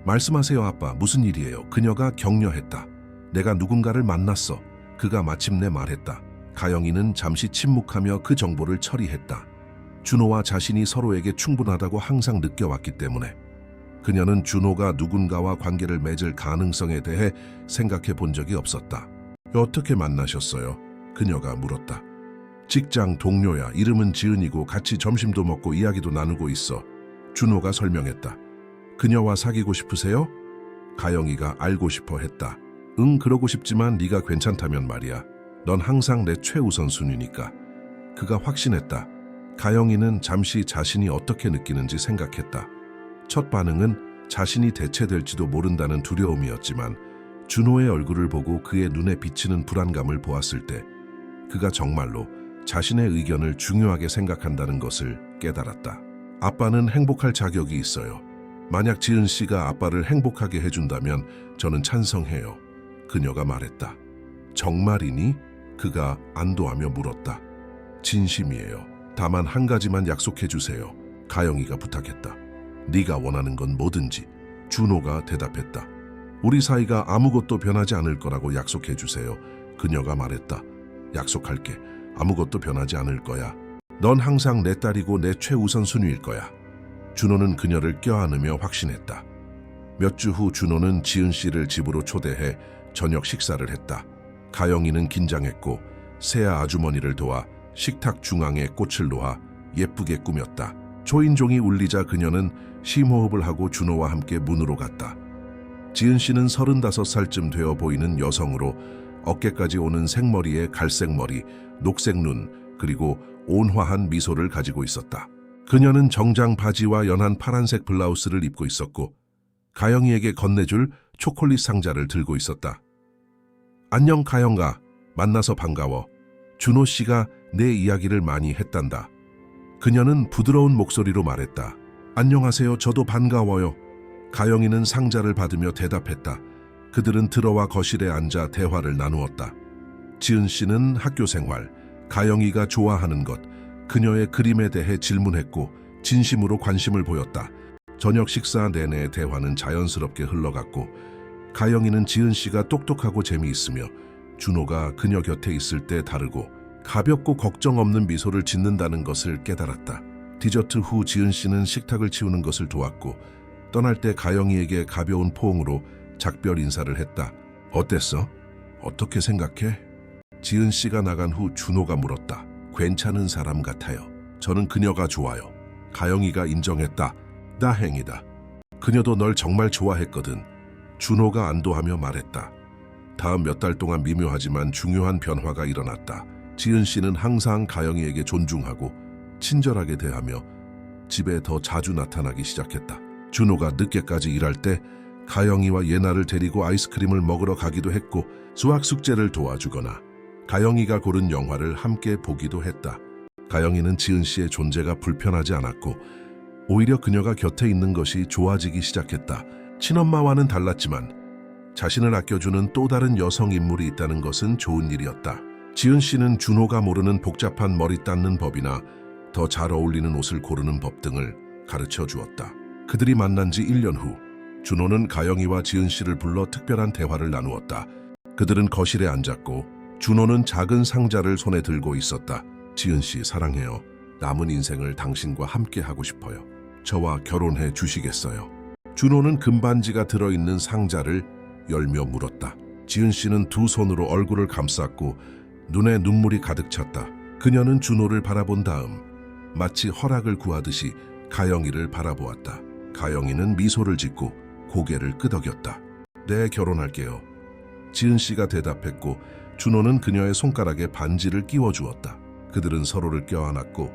말씀하세요, 아빠. 무슨 일이에요? 그녀가 격려했다. 내가 누군가를 만났어. 그가 마침내 말했다. 가영이는 잠시 침묵하며 그 정보를 처리했다. 준호와 자신이 서로에게 충분하다고 항상 느껴왔기 때문에. 그녀는 준호가 누군가와 관계를 맺을 가능성에 대해 생각해 본 적이 없었다. 어떻게 만나셨어요? 그녀가 물었다. 직장 동료야. 이름은 지은이고 같이 점심도 먹고 이야기도 나누고 있어. 준호가 설명했다. 그녀와 사귀고 싶으세요? 가영이가 알고 싶어 했다. 응, 그러고 싶지만 네가 괜찮다면 말이야. 넌 항상 내 최우선순위니까. 그가 확신했다. 가영이는 잠시 자신이 어떻게 느끼는지 생각했다. 첫 반응은 자신이 대체될지도 모른다는 두려움이었지만 준호의 얼굴을 보고 그의 눈에 비치는 불안감을 보았을 때 그가 정말로 자신의 의견을 중요하게 생각한다는 것을 깨달았다. 아빠는 행복할 자격이 있어요. 만약 지은 씨가 아빠를 행복하게 해준다면 저는 찬성해요. 그녀가 말했다. 정말이니? 그가 안도하며 물었다. 진심이에요. 다만 한 가지만 약속해 주세요. 가영이가 부탁했다. 네가 원하는 건 뭐든지. 준호가 대답했다. 우리 사이가 아무것도 변하지 않을 거라고 약속해 주세요. 그녀가 말했다. 약속할게. 아무것도 변하지 않을 거야. 넌 항상 내 딸이고 내 최우선순위일 거야. 준호는 그녀를 껴안으며 확신했다. 몇 주 후 준호는 지은 씨를 집으로 초대해 저녁 식사를 했다. 가영이는 긴장했고 새아 아주머니를 도와 식탁 중앙에 꽃을 놓아 예쁘게 꾸몄다. 초인종이 울리자 그녀는 심호흡을 하고 준호와 함께 문으로 갔다. 지은 씨는 35살쯤 되어 보이는 여성으로 어깨까지 오는 생머리에 갈색 머리, 녹색 눈, 그리고 온화한 미소를 가지고 있었다. 그녀는 정장 바지와 연한 파란색 블라우스를 입고 있었고 가영이에게 건네줄 초콜릿 상자를 들고 있었다. 안녕 가영아, 만나서 반가워. 준호 씨가 내 이야기를 많이 했단다. 그녀는 부드러운 목소리로 말했다. 안녕하세요, 저도 반가워요. 가영이는 상자를 받으며 대답했다. 그들은 들어와 거실에 앉아 대화를 나누었다. 지은 씨는 학교 생활, 가영이가 좋아하는 것, 그녀의 그림에 대해 질문했고 진심으로 관심을 보였다. 저녁 식사 내내 대화는 자연스럽게 흘러갔고 가영이는 지은 씨가 똑똑하고 재미있으며 준호가 그녀 곁에 있을 때 다르고 가볍고 걱정 없는 미소를 짓는다는 것을 깨달았다. 디저트 후 지은 씨는 식탁을 치우는 것을 도왔고 떠날 때 가영이에게 가벼운 포옹으로 작별 인사를 했다. 어땠어? 어떻게 생각해? 지은 씨가 나간 후 준호가 물었다. 괜찮은 사람 같아요. 저는 그녀가 좋아요. 가영이가 인정했다. 다행이다. 그녀도 널 정말 좋아했거든. 준호가 안도하며 말했다. 다음 몇 달 동안 미묘하지만 중요한 변화가 일어났다. 지은 씨는 항상 가영이에게 존중하고 친절하게 대하며 집에 더 자주 나타나기 시작했다. 준호가 늦게까지 일할 때 가영이와 예나를 데리고 아이스크림을 먹으러 가기도 했고 수학 숙제를 도와주거나 가영이가 고른 영화를 함께 보기도 했다. 가영이는 지은 씨의 존재가 불편하지 않았고 오히려 그녀가 곁에 있는 것이 좋아지기 시작했다. 친엄마와는 달랐지만 자신을 아껴주는 또 다른 여성 인물이 있다는 것은 좋은 일이었다. 지은 씨는 준호가 모르는 복잡한 머리 닦는 법이나 더 잘 어울리는 옷을 고르는 법 등을 가르쳐 주었다. 그들이 만난 지 1년 후 준호는 가영이와 지은 씨를 불러 특별한 대화를 나누었다. 그들은 거실에 앉았고 준호는 작은 상자를 손에 들고 있었다. 지은 씨 사랑해요. 남은 인생을 당신과 함께 하고 싶어요. 저와 결혼해 주시겠어요? 준호는 금반지가 들어있는 상자를 열며 물었다. 지은 씨는 두 손으로 얼굴을 감쌌고 눈에 눈물이 가득 찼다. 그녀는 준호를 바라본 다음 마치 허락을 구하듯이 가영이를 바라보았다. 가영이는 미소를 짓고 고개를 끄덕였다. 네, 결혼할게요. 지은 씨가 대답했고 준호는 그녀의 손가락에 반지를 끼워주었다. 그들은 서로를 껴안았고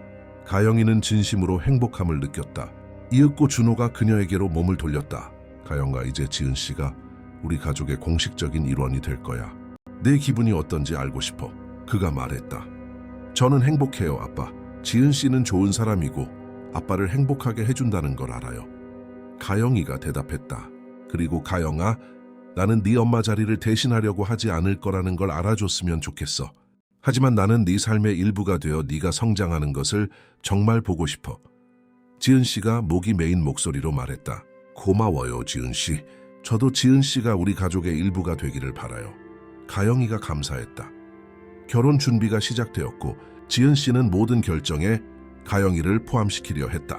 가영이는 진심으로 행복함을 느꼈다. 이윽고 준호가 그녀에게로 몸을 돌렸다. 가영아, 이제 지은 씨가 우리 가족의 공식적인 일원이 될 거야. 내 기분이 어떤지 알고 싶어. 그가 말했다. 저는 행복해요, 아빠. 지은 씨는 좋은 사람이고 아빠를 행복하게 해준다는 걸 알아요. 가영이가 대답했다. 그리고 가영아, 나는 네 엄마 자리를 대신하려고 하지 않을 거라는 걸 알아줬으면 좋겠어. 하지만 나는 네 삶의 일부가 되어 네가 성장하는 것을 정말 보고 싶어. 지은 씨가 목이 메인 목소리로 말했다. 고마워요, 지은 씨. 저도 지은 씨가 우리 가족의 일부가 되기를 바라요. 가영이가 감사했다. 결혼 준비가 시작되었고 지은 씨는 모든 결정에 가영이를 포함시키려 했다.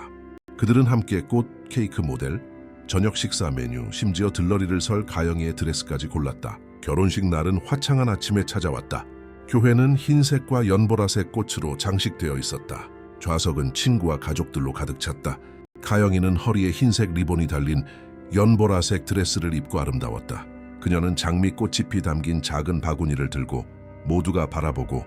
그들은 함께 꽃, 케이크 모델, 저녁 식사 메뉴, 심지어 들러리를 설 가영이의 드레스까지 골랐다. 결혼식 날은 화창한 아침에 찾아왔다. 교회는 흰색과 연보라색 꽃으로 장식되어 있었다. 좌석은 친구와 가족들로 가득 찼다. 가영이는 허리에 흰색 리본이 달린 연보라색 드레스를 입고 아름다웠다. 그녀는 장미꽃잎이 담긴 작은 바구니를 들고 모두가 바라보고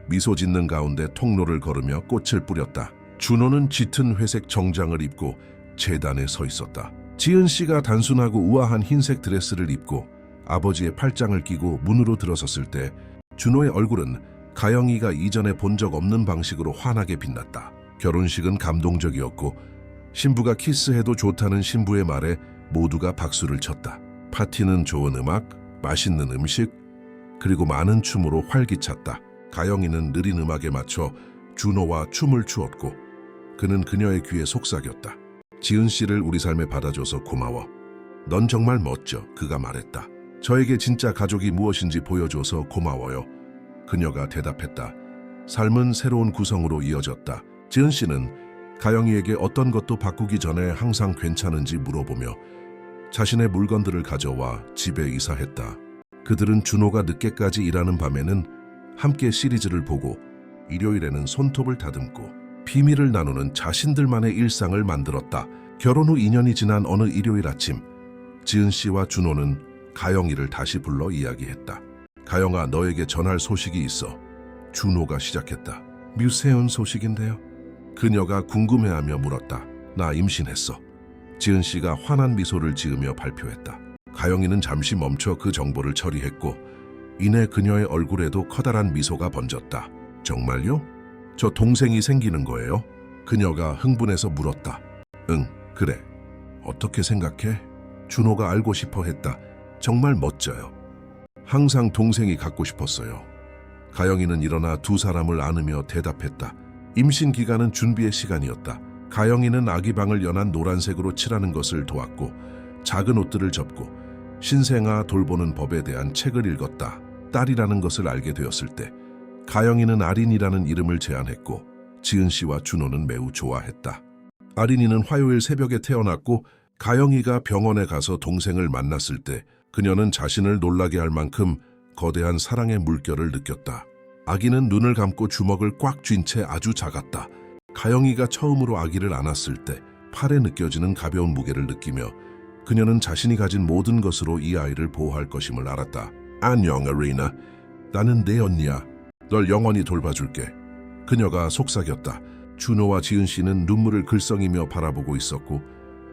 미소 짓는 가운데 통로를 걸으며 꽃을 뿌렸다. 준호는 짙은 회색 정장을 입고 제단에 서 있었다. 지은 씨가 단순하고 우아한 흰색 드레스를 입고 아버지의 팔짱을 끼고 문으로 들어섰을 때 준호의 얼굴은 가영이가 이전에 본 적 없는 방식으로 환하게 빛났다. 결혼식은 감동적이었고 신부가 키스해도 좋다는 신부의 말에 모두가 박수를 쳤다. 파티는 좋은 음악, 맛있는 음식, 그리고 많은 춤으로 활기찼다. 가영이는 느린 음악에 맞춰 준호와 춤을 추었고 그는 그녀의 귀에 속삭였다. 지은 씨를 우리 삶에 받아줘서 고마워. 넌 정말 멋져. 그가 말했다. 저에게 진짜 가족이 무엇인지 보여줘서 고마워요. 그녀가 대답했다. 삶은 새로운 구성으로 이어졌다. 지은 씨는 가영이에게 어떤 것도 바꾸기 전에 항상 괜찮은지 물어보며 자신의 물건들을 가져와 집에 이사했다. 그들은 준호가 늦게까지 일하는 밤에는 함께 시리즈를 보고 일요일에는 손톱을 다듬고 비밀을 나누는 자신들만의 일상을 만들었다. 결혼 후 2년이 지난 어느 일요일 아침, 지은 씨와 준호는 가영이를 다시 불러 이야기했다. 가영아, 너에게 전할 소식이 있어. 준호가 시작했다. 뮤세온 소식인데요. 그녀가 궁금해하며 물었다. 나 임신했어. 지은 씨가 환한 미소를 지으며 발표했다. 가영이는 잠시 멈춰 그 정보를 처리했고 이내 그녀의 얼굴에도 커다란 미소가 번졌다. 정말요? 저 동생이 생기는 거예요? 그녀가 흥분해서 물었다. 응, 그래. 어떻게 생각해? 준호가 알고 싶어 했다. 정말 멋져요. 항상 동생이 갖고 싶었어요. 가영이는 일어나 두 사람을 안으며 대답했다. 임신 기간은 준비의 시간이었다. 가영이는 아기 방을 연한 노란색으로 칠하는 것을 도왔고 작은 옷들을 접고 신생아 돌보는 법에 대한 책을 읽었다. 딸이라는 것을 알게 되었을 때 가영이는 아린이라는 이름을 제안했고 지은 씨와 준호는 매우 좋아했다. 아린이는 화요일 새벽에 태어났고 가영이가 병원에 가서 동생을 만났을 때 그녀는 자신을 놀라게 할 만큼 거대한 사랑의 물결을 느꼈다. 아기는 눈을 감고 주먹을 꽉 쥔 채 아주 작았다. 가영이가 처음으로 아기를 안았을 때 팔에 느껴지는 가벼운 무게를 느끼며 그녀는 자신이 가진 모든 것으로 이 아이를 보호할 것임을 알았다. 안녕, 아리나. 나는 내 언니야. 널 영원히 돌봐줄게. 그녀가 속삭였다. 준호와 지은 씨는 눈물을 글썽이며 바라보고 있었고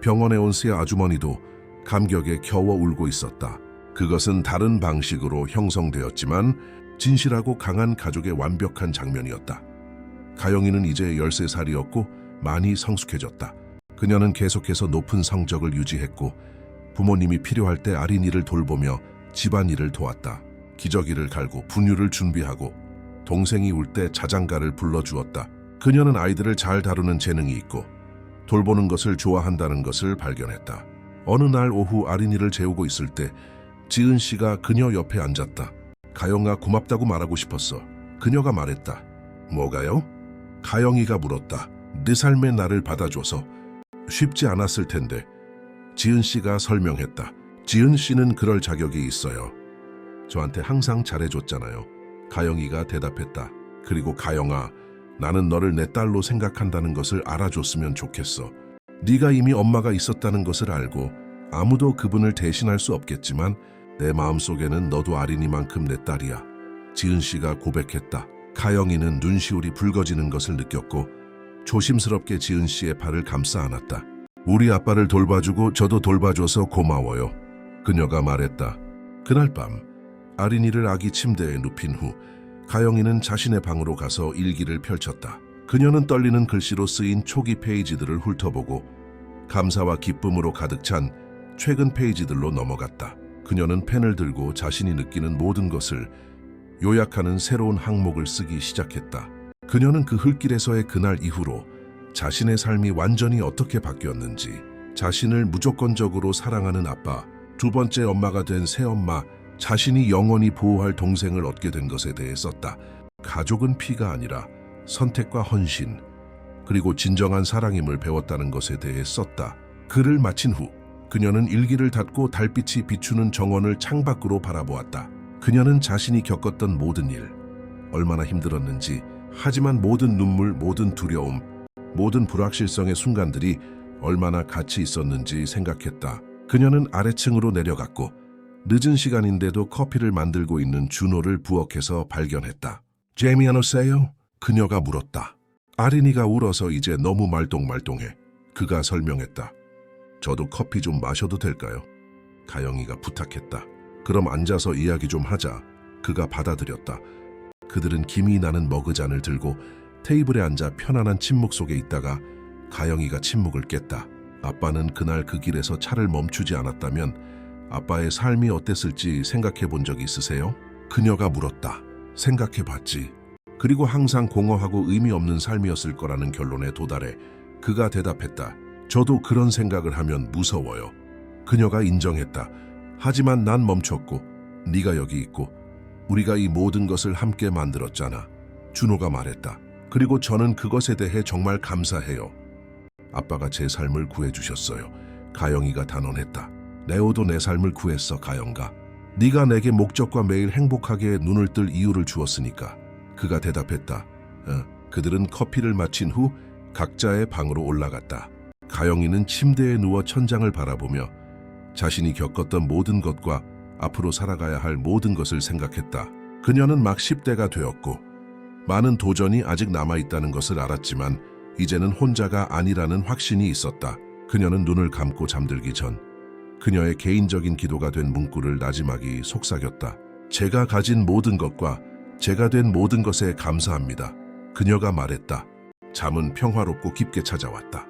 병원에 온 새 아주머니도 감격에 겨워 울고 있었다. 그것은 다른 방식으로 형성되었지만 진실하고 강한 가족의 완벽한 장면이었다. 가영이는 이제 13살이었고 많이 성숙해졌다. 그녀는 계속해서 높은 성적을 유지했고 부모님이 필요할 때 아린이를 돌보며 집안일을 도왔다. 기저귀를 갈고 분유를 준비하고 동생이 울 때 자장가를 불러주었다. 그녀는 아이들을 잘 다루는 재능이 있고 돌보는 것을 좋아한다는 것을 발견했다. 어느 날 오후 아린이를 재우고 있을 때 지은 씨가 그녀 옆에 앉았다. 가영아, 고맙다고 말하고 싶었어. 그녀가 말했다. 뭐가요? 가영이가 물었다. 네 삶의 나를 받아줘서. 쉽지 않았을 텐데. 지은 씨가 설명했다. 지은 씨는 그럴 자격이 있어요. 저한테 항상 잘해줬잖아요. 가영이가 대답했다. 그리고 가영아, 나는 너를 내 딸로 생각한다는 것을 알아줬으면 좋겠어. 네가 이미 엄마가 있었다는 것을 알고 아무도 그분을 대신할 수 없겠지만 내 마음속에는 너도 아린이만큼 내 딸이야. 지은 씨가 고백했다. 가영이는 눈시울이 붉어지는 것을 느꼈고 조심스럽게 지은 씨의 팔을 감싸 안았다. 우리 아빠를 돌봐주고 저도 돌봐줘서 고마워요. 그녀가 말했다. 그날 밤 아린이를 아기 침대에 눕힌 후 가영이는 자신의 방으로 가서 일기를 펼쳤다. 그녀는 떨리는 글씨로 쓰인 초기 페이지들을 훑어보고 감사와 기쁨으로 가득 찬 최근 페이지들로 넘어갔다. 그녀는 펜을 들고 자신이 느끼는 모든 것을 요약하는 새로운 항목을 쓰기 시작했다. 그녀는 그 흙길에서의 그날 이후로 자신의 삶이 완전히 어떻게 바뀌었는지, 자신을 무조건적으로 사랑하는 아빠, 두 번째 엄마가 된 새엄마, 자신이 영원히 보호할 동생을 얻게 된 것에 대해 썼다. 가족은 피가 아니라 선택과 헌신, 그리고 진정한 사랑임을 배웠다는 것에 대해 썼다. 글을 마친 후 그녀는 일기를 닫고 달빛이 비추는 정원을 창밖으로 바라보았다. 그녀는 자신이 겪었던 모든 일, 얼마나 힘들었는지, 하지만 모든 눈물, 모든 두려움, 모든 불확실성의 순간들이 얼마나 가치 있었는지 생각했다. 그녀는 아래층으로 내려갔고 늦은 시간인데도 커피를 만들고 있는 준호를 부엌에서 발견했다. 제이미 안 오세요? 그녀가 물었다. 아린이가 울어서 이제 너무 말똥말똥해. 그가 설명했다. 저도 커피 좀 마셔도 될까요? 가영이가 부탁했다. 그럼 앉아서 이야기 좀 하자. 그가 받아들였다. 그들은 김이 나는 머그잔을 들고 테이블에 앉아 편안한 침묵 속에 있다가 가영이가 침묵을 깼다. 아빠는 그날 그 길에서 차를 멈추지 않았다면 아빠의 삶이 어땠을지 생각해 본 적 있으세요? 그녀가 물었다. 생각해 봤지. 그리고 항상 공허하고 의미 없는 삶이었을 거라는 결론에 도달해 그가 대답했다. 저도 그런 생각을 하면 무서워요. 그녀가 인정했다. 하지만 난 멈췄고 네가 여기 있고 우리가 이 모든 것을 함께 만들었잖아. 준호가 말했다. 그리고 저는 그것에 대해 정말 감사해요. 아빠가 제 삶을 구해주셨어요. 가영이가 단언했다. 레오도 내 삶을 구했어, 가영가. 네가 내게 목적과 매일 행복하게 눈을 뜰 이유를 주었으니까. 그가 대답했다. 그들은 커피를 마친 후 각자의 방으로 올라갔다. 가영이는 침대에 누워 천장을 바라보며 자신이 겪었던 모든 것과 앞으로 살아가야 할 모든 것을 생각했다. 그녀는 막 10대가 되었고 많은 도전이 아직 남아있다는 것을 알았지만 이제는 혼자가 아니라는 확신이 있었다. 그녀는 눈을 감고 잠들기 전 그녀의 개인적인 기도가 된 문구를 나지막이 속삭였다. 제가 가진 모든 것과 제가 된 모든 것에 감사합니다. 그녀가 말했다. 잠은 평화롭고 깊게 찾아왔다.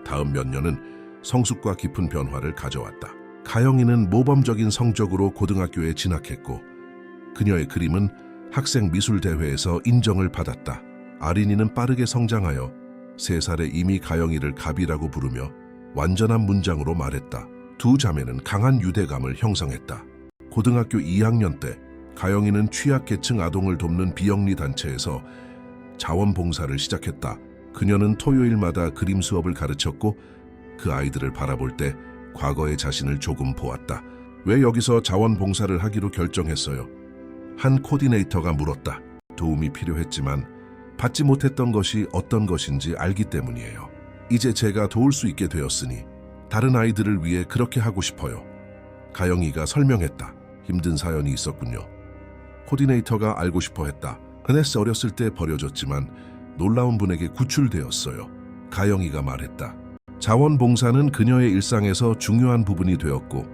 다음 몇 년은 성숙과 깊은 변화를 가져왔다. 가영이는 모범적인 성적으로 고등학교에 진학했고 그녀의 그림은 학생 미술대회에서 인정을 받았다. 아린이는 빠르게 성장하여 3살에 이미 가영이를 갑이라고 부르며 완전한 문장으로 말했다. 두 자매는 강한 유대감을 형성했다. 고등학교 2학년 때 가영이는 취약계층 아동을 돕는 비영리 단체에서 자원봉사를 시작했다. 그녀는 토요일마다 그림 수업을 가르쳤고 그 아이들을 바라볼 때 과거의 자신을 조금 보았다. 왜 여기서 자원봉사를 하기로 결정했어요? 한 코디네이터가 물었다. 도움이 필요했지만 받지 못했던 것이 어떤 것인지 알기 때문이에요. 이제 제가 도울 수 있게 되었으니 다른 아이들을 위해 그렇게 하고 싶어요. 가영이가 설명했다. 힘든 사연이 있었군요. 코디네이터가 알고 싶어 했다. 그네스 어렸을 때 버려졌지만 놀라운 분에게 구출되었어요. 가영이가 말했다. 자원봉사는 그녀의 일상에서 중요한 부분이 되었고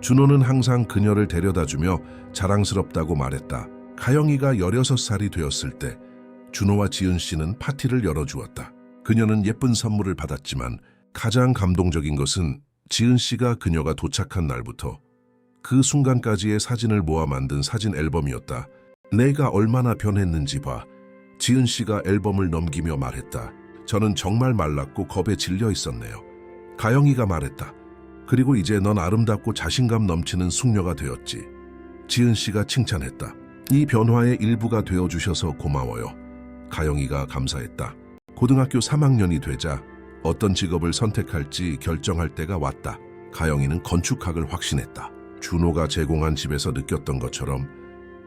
준호는 항상 그녀를 데려다주며 자랑스럽다고 말했다. 가영이가 16살이 되었을 때 준호와 지은 씨는 파티를 열어주었다. 그녀는 예쁜 선물을 받았지만 가장 감동적인 것은 지은 씨가 그녀가 도착한 날부터 그 순간까지의 사진을 모아 만든 사진 앨범이었다. 내가 얼마나 변했는지 봐. 지은 씨가 앨범을 넘기며 말했다. 저는 정말 말랐고 겁에 질려 있었네요. 가영이가 말했다. 그리고 이제 넌 아름답고 자신감 넘치는 숙녀가 되었지. 지은 씨가 칭찬했다. 이 변화의 일부가 되어주셔서 고마워요. 가영이가 감사했다. 고등학교 3학년이 되자 어떤 직업을 선택할지 결정할 때가 왔다. 가영이는 건축학을 확신했다. 준호가 제공한 집에서 느꼈던 것처럼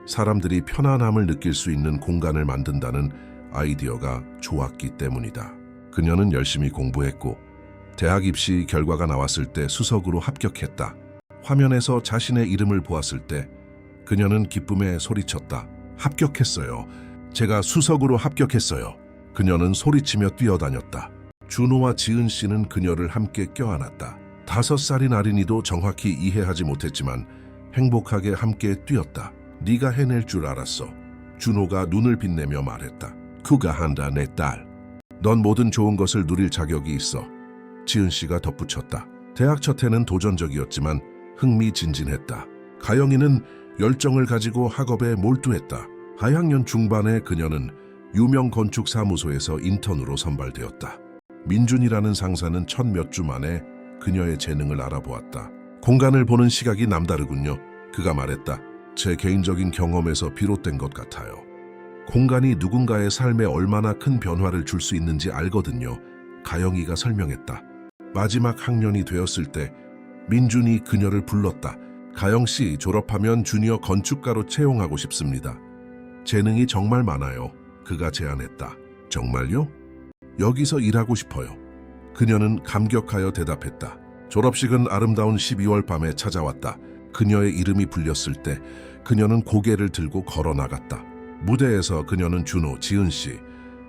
사람들이 편안함을 느낄 수 있는 공간을 만든다는 아이디어가 좋았기 때문이다. 그녀는 열심히 공부했고 대학 입시 결과가 나왔을 때 수석으로 합격했다. 화면에서 자신의 이름을 보았을 때 그녀는 기쁨에 소리쳤다. 합격했어요. 제가 수석으로 합격했어요. 그녀는 소리치며 뛰어다녔다. 준호와 지은 씨는 그녀를 함께 껴안았다. 5살인 아린이도 정확히 이해하지 못했지만 행복하게 함께 뛰었다. 네가 해낼 줄 알았어. 준호가 눈을 빛내며 말했다. 그가 한다 내 딸. 넌 모든 좋은 것을 누릴 자격이 있어. 지은 씨가 덧붙였다. 대학 첫 해는 도전적이었지만 흥미진진했다. 가영이는 열정을 가지고 학업에 몰두했다. 하학년 중반에 그녀는 유명 건축사무소에서 인턴으로 선발되었다. 민준이라는 상사는 첫 몇 주 만에 그녀의 재능을 알아보았다. 공간을 보는 시각이 남다르군요. 그가 말했다. 제 개인적인 경험에서 비롯된 것 같아요. 공간이 누군가의 삶에 얼마나 큰 변화를 줄 수 있는지 알거든요. 가영이가 설명했다. 마지막 학년이 되었을 때 민준이 그녀를 불렀다. 가영씨, 졸업하면 주니어 건축가로 채용하고 싶습니다. 재능이 정말 많아요. 그가 제안했다. 정말요? 여기서 일하고 싶어요. 그녀는 감격하여 대답했다. 졸업식은 아름다운 12월 밤에 찾아왔다. 그녀의 이름이 불렸을 때 그녀는 고개를 들고 걸어 나갔다. 무대에서 그녀는 준호, 지은 씨,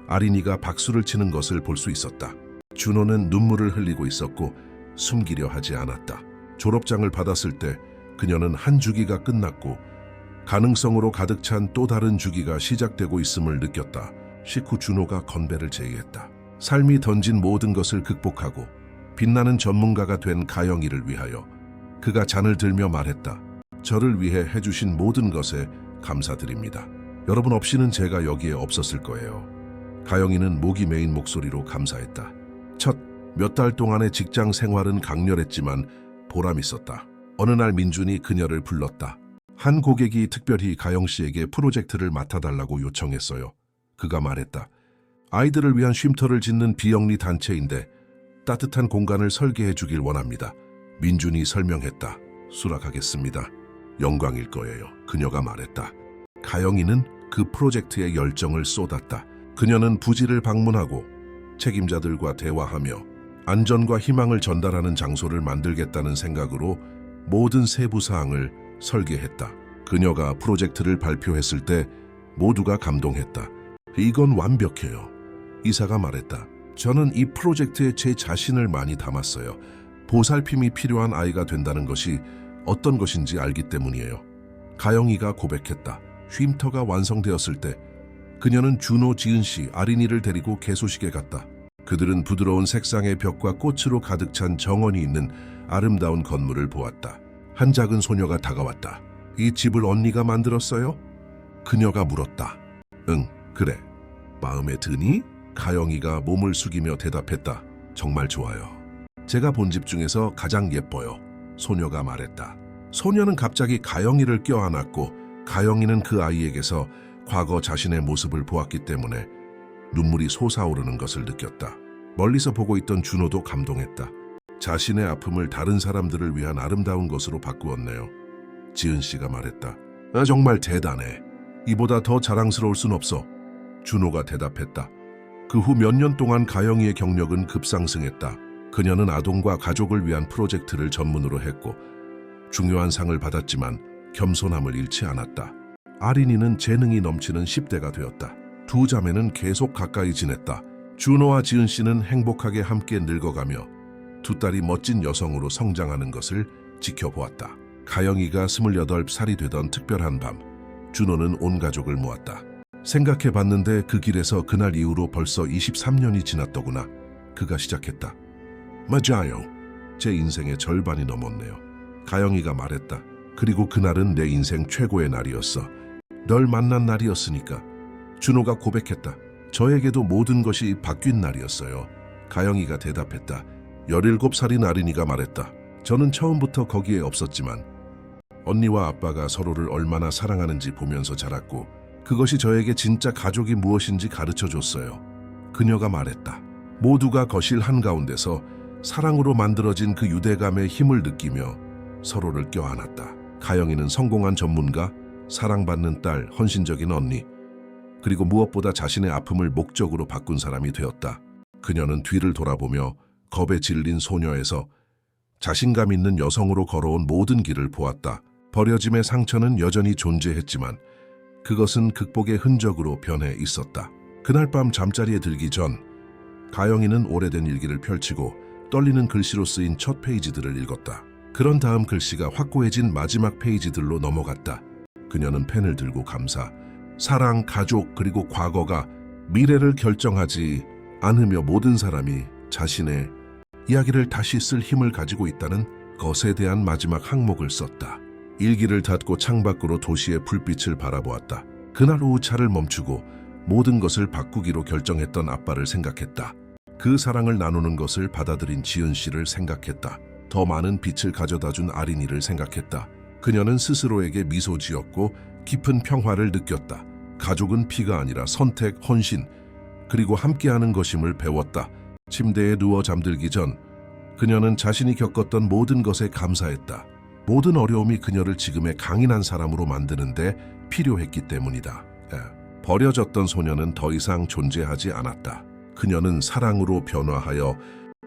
아린이가 박수를 치는 것을 볼 수 있었다. 준호는 눈물을 흘리고 있었고 숨기려 하지 않았다. 졸업장을 받았을 때 그녀는 한 주기가 끝났고 가능성으로 가득 찬 또 다른 주기가 시작되고 있음을 느꼈다. 식후 준호가 건배를 제의했다. 삶이 던진 모든 것을 극복하고 빛나는 전문가가 된 가영이를 위하여 그가 잔을 들며 말했다. 저를 위해 해주신 모든 것에 감사드립니다. 여러분 없이는 제가 여기에 없었을 거예요. 가영이는 목이 메인 목소리로 감사했다. 첫 몇 달 동안의 직장 생활은 강렬했지만 보람 있었다. 어느 날 민준이 그녀를 불렀다. 한 고객이 특별히 가영 씨에게 프로젝트를 맡아달라고 요청했어요. 그가 말했다. 아이들을 위한 쉼터를 짓는 비영리 단체인데 따뜻한 공간을 설계해 주길 원합니다. 민준이 설명했다. 수락하겠습니다. 영광일 거예요. 그녀가 말했다. 가영이는 그 프로젝트에 열정을 쏟았다. 그녀는 부지를 방문하고 책임자들과 대화하며 안전과 희망을 전달하는 장소를 만들겠다는 생각으로 모든 세부 사항을 설계했다. 그녀가 프로젝트를 발표했을 때 모두가 감동했다. 이건 완벽해요. 이사가 말했다. 저는 이 프로젝트에 제 자신을 많이 담았어요. 보살핌이 필요한 아이가 된다는 것이 어떤 것인지 알기 때문이에요. 가영이가 고백했다. 쉼터가 완성되었을 때 그녀는 준호, 지은 씨, 아린이를 데리고 개소식에 갔다. 그들은 부드러운 색상의 벽과 꽃으로 가득 찬 정원이 있는 아름다운 건물을 보았다. 한 작은 소녀가 다가왔다. 이 집을 언니가 만들었어요? 그녀가 물었다. 응, 그래. 마음에 드니? 가영이가 몸을 숙이며 대답했다. 정말 좋아요. 제가 본 집 중에서 가장 예뻐요. 소녀가 말했다. 소녀는 갑자기 가영이를 껴안았고 가영이는 그 아이에게서 과거 자신의 모습을 보았기 때문에 눈물이 솟아오르는 것을 느꼈다. 멀리서 보고 있던 준호도 감동했다. 자신의 아픔을 다른 사람들을 위한 아름다운 것으로 바꾸었네요. 지은 씨가 말했다. 정말 대단해. 이보다 더 자랑스러울 순 없어. 준호가 대답했다. 그 후 몇 년 동안 가영이의 경력은 급상승했다. 그녀는 아동과 가족을 위한 프로젝트를 전문으로 했고 중요한 상을 받았지만 겸손함을 잃지 않았다. 아린이는 재능이 넘치는 10대가 되었다. 두 자매는 계속 가까이 지냈다. 준호와 지은 씨는 행복하게 함께 늙어가며 두 딸이 멋진 여성으로 성장하는 것을 지켜보았다. 가영이가 28살이 되던 특별한 밤, 준호는 온 가족을 모았다. 생각해봤는데 그 길에서 그날 이후로 벌써 23년이 지났더구나. 그가 시작했다. 맞아요. 제 인생의 절반이 넘었네요. 가영이가 말했다. 그리고 그날은 내 인생 최고의 날이었어. 널 만난 날이었으니까. 준호가 고백했다. 저에게도 모든 것이 바뀐 날이었어요. 가영이가 대답했다. 17살인 아린이가 말했다. 저는 처음부터 거기에 없었지만 언니와 아빠가 서로를 얼마나 사랑하는지 보면서 자랐고 그것이 저에게 진짜 가족이 무엇인지 가르쳐 줬어요. 그녀가 말했다. 모두가 거실 한가운데서 사랑으로 만들어진 그 유대감의 힘을 느끼며 서로를 껴안았다. 가영이는 성공한 전문가, 사랑받는 딸, 헌신적인 언니, 그리고 무엇보다 자신의 아픔을 목적으로 바꾼 사람이 되었다. 그녀는 뒤를 돌아보며 겁에 질린 소녀에서 자신감 있는 여성으로 걸어온 모든 길을 보았다. 버려짐의 상처는 여전히 존재했지만 그것은 극복의 흔적으로 변해 있었다. 그날 밤 잠자리에 들기 전 가영이는 오래된 일기를 펼치고 떨리는 글씨로 쓰인 첫 페이지들을 읽었다. 그런 다음 글씨가 확고해진 마지막 페이지들로 넘어갔다. 그녀는 펜을 들고 감사, 사랑, 가족, 그리고 과거가 미래를 결정하지 않으며 모든 사람이 자신의 이야기를 다시 쓸 힘을 가지고 있다는 것에 대한 마지막 항목을 썼다. 일기를 닫고 창밖으로 도시의 불빛을 바라보았다. 그날 오후 차를 멈추고 모든 것을 바꾸기로 결정했던 아빠를 생각했다. 그 사랑을 나누는 것을 받아들인 지은 씨를 생각했다. 더 많은 빛을 가져다준 아린이를 생각했다. 그녀는 스스로에게 미소 지었고 깊은 평화를 느꼈다. 가족은 피가 아니라 선택, 헌신, 그리고 함께하는 것임을 배웠다. 침대에 누워 잠들기 전 그녀는 자신이 겪었던 모든 것에 감사했다. 모든 어려움이 그녀를 지금의 강인한 사람으로 만드는데 필요했기 때문이다. 버려졌던 소녀는 더 이상 존재하지 않았다. 그녀는 사랑으로 변화하여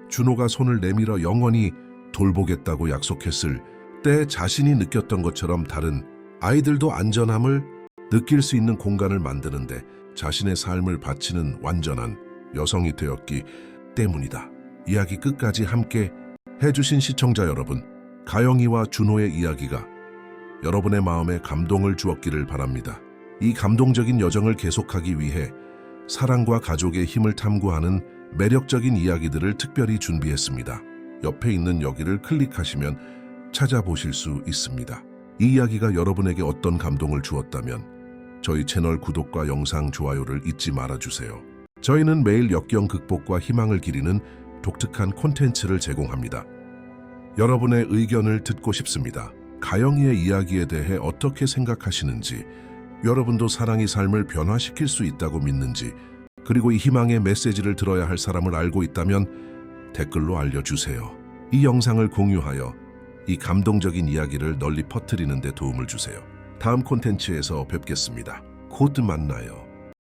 준호가 손을 내밀어 영원히 돌보겠다고 약속했을 때 자신이 느꼈던 것처럼 다른 아이들도 안전함을 느낄 수 있는 공간을 만드는데 자신의 삶을 바치는 완전한 여성이 되었기 때문이다. 이야기 끝까지 함께 해주신 시청자 여러분, 가영이와 준호의 이야기가 여러분의 마음에 감동을 주었기를 바랍니다. 이 감동적인 여정을 계속하기 위해 사랑과 가족의 힘을 탐구하는 매력적인 이야기들을 특별히 준비했습니다. 옆에 있는 여기를 클릭하시면 찾아보실 수 있습니다. 이 이야기가 여러분에게 어떤 감동을 주었다면 저희 채널 구독과 영상 좋아요를 잊지 말아주세요. 저희는 매일 역경 극복과 희망을 기리는 독특한 콘텐츠를 제공합니다. 여러분의 의견을 듣고 싶습니다. 가영이의 이야기에 대해 어떻게 생각하시는지, 여러분도 사랑이 삶을 변화시킬 수 있다고 믿는지, 그리고 이 희망의 메시지를 들어야 할 사람을 알고 있다면 댓글로 알려주세요. 이 영상을 공유하여 이 감동적인 이야기를 널리 퍼뜨리는 데 도움을 주세요. 다음 콘텐츠에서 뵙겠습니다. 곧 만나요.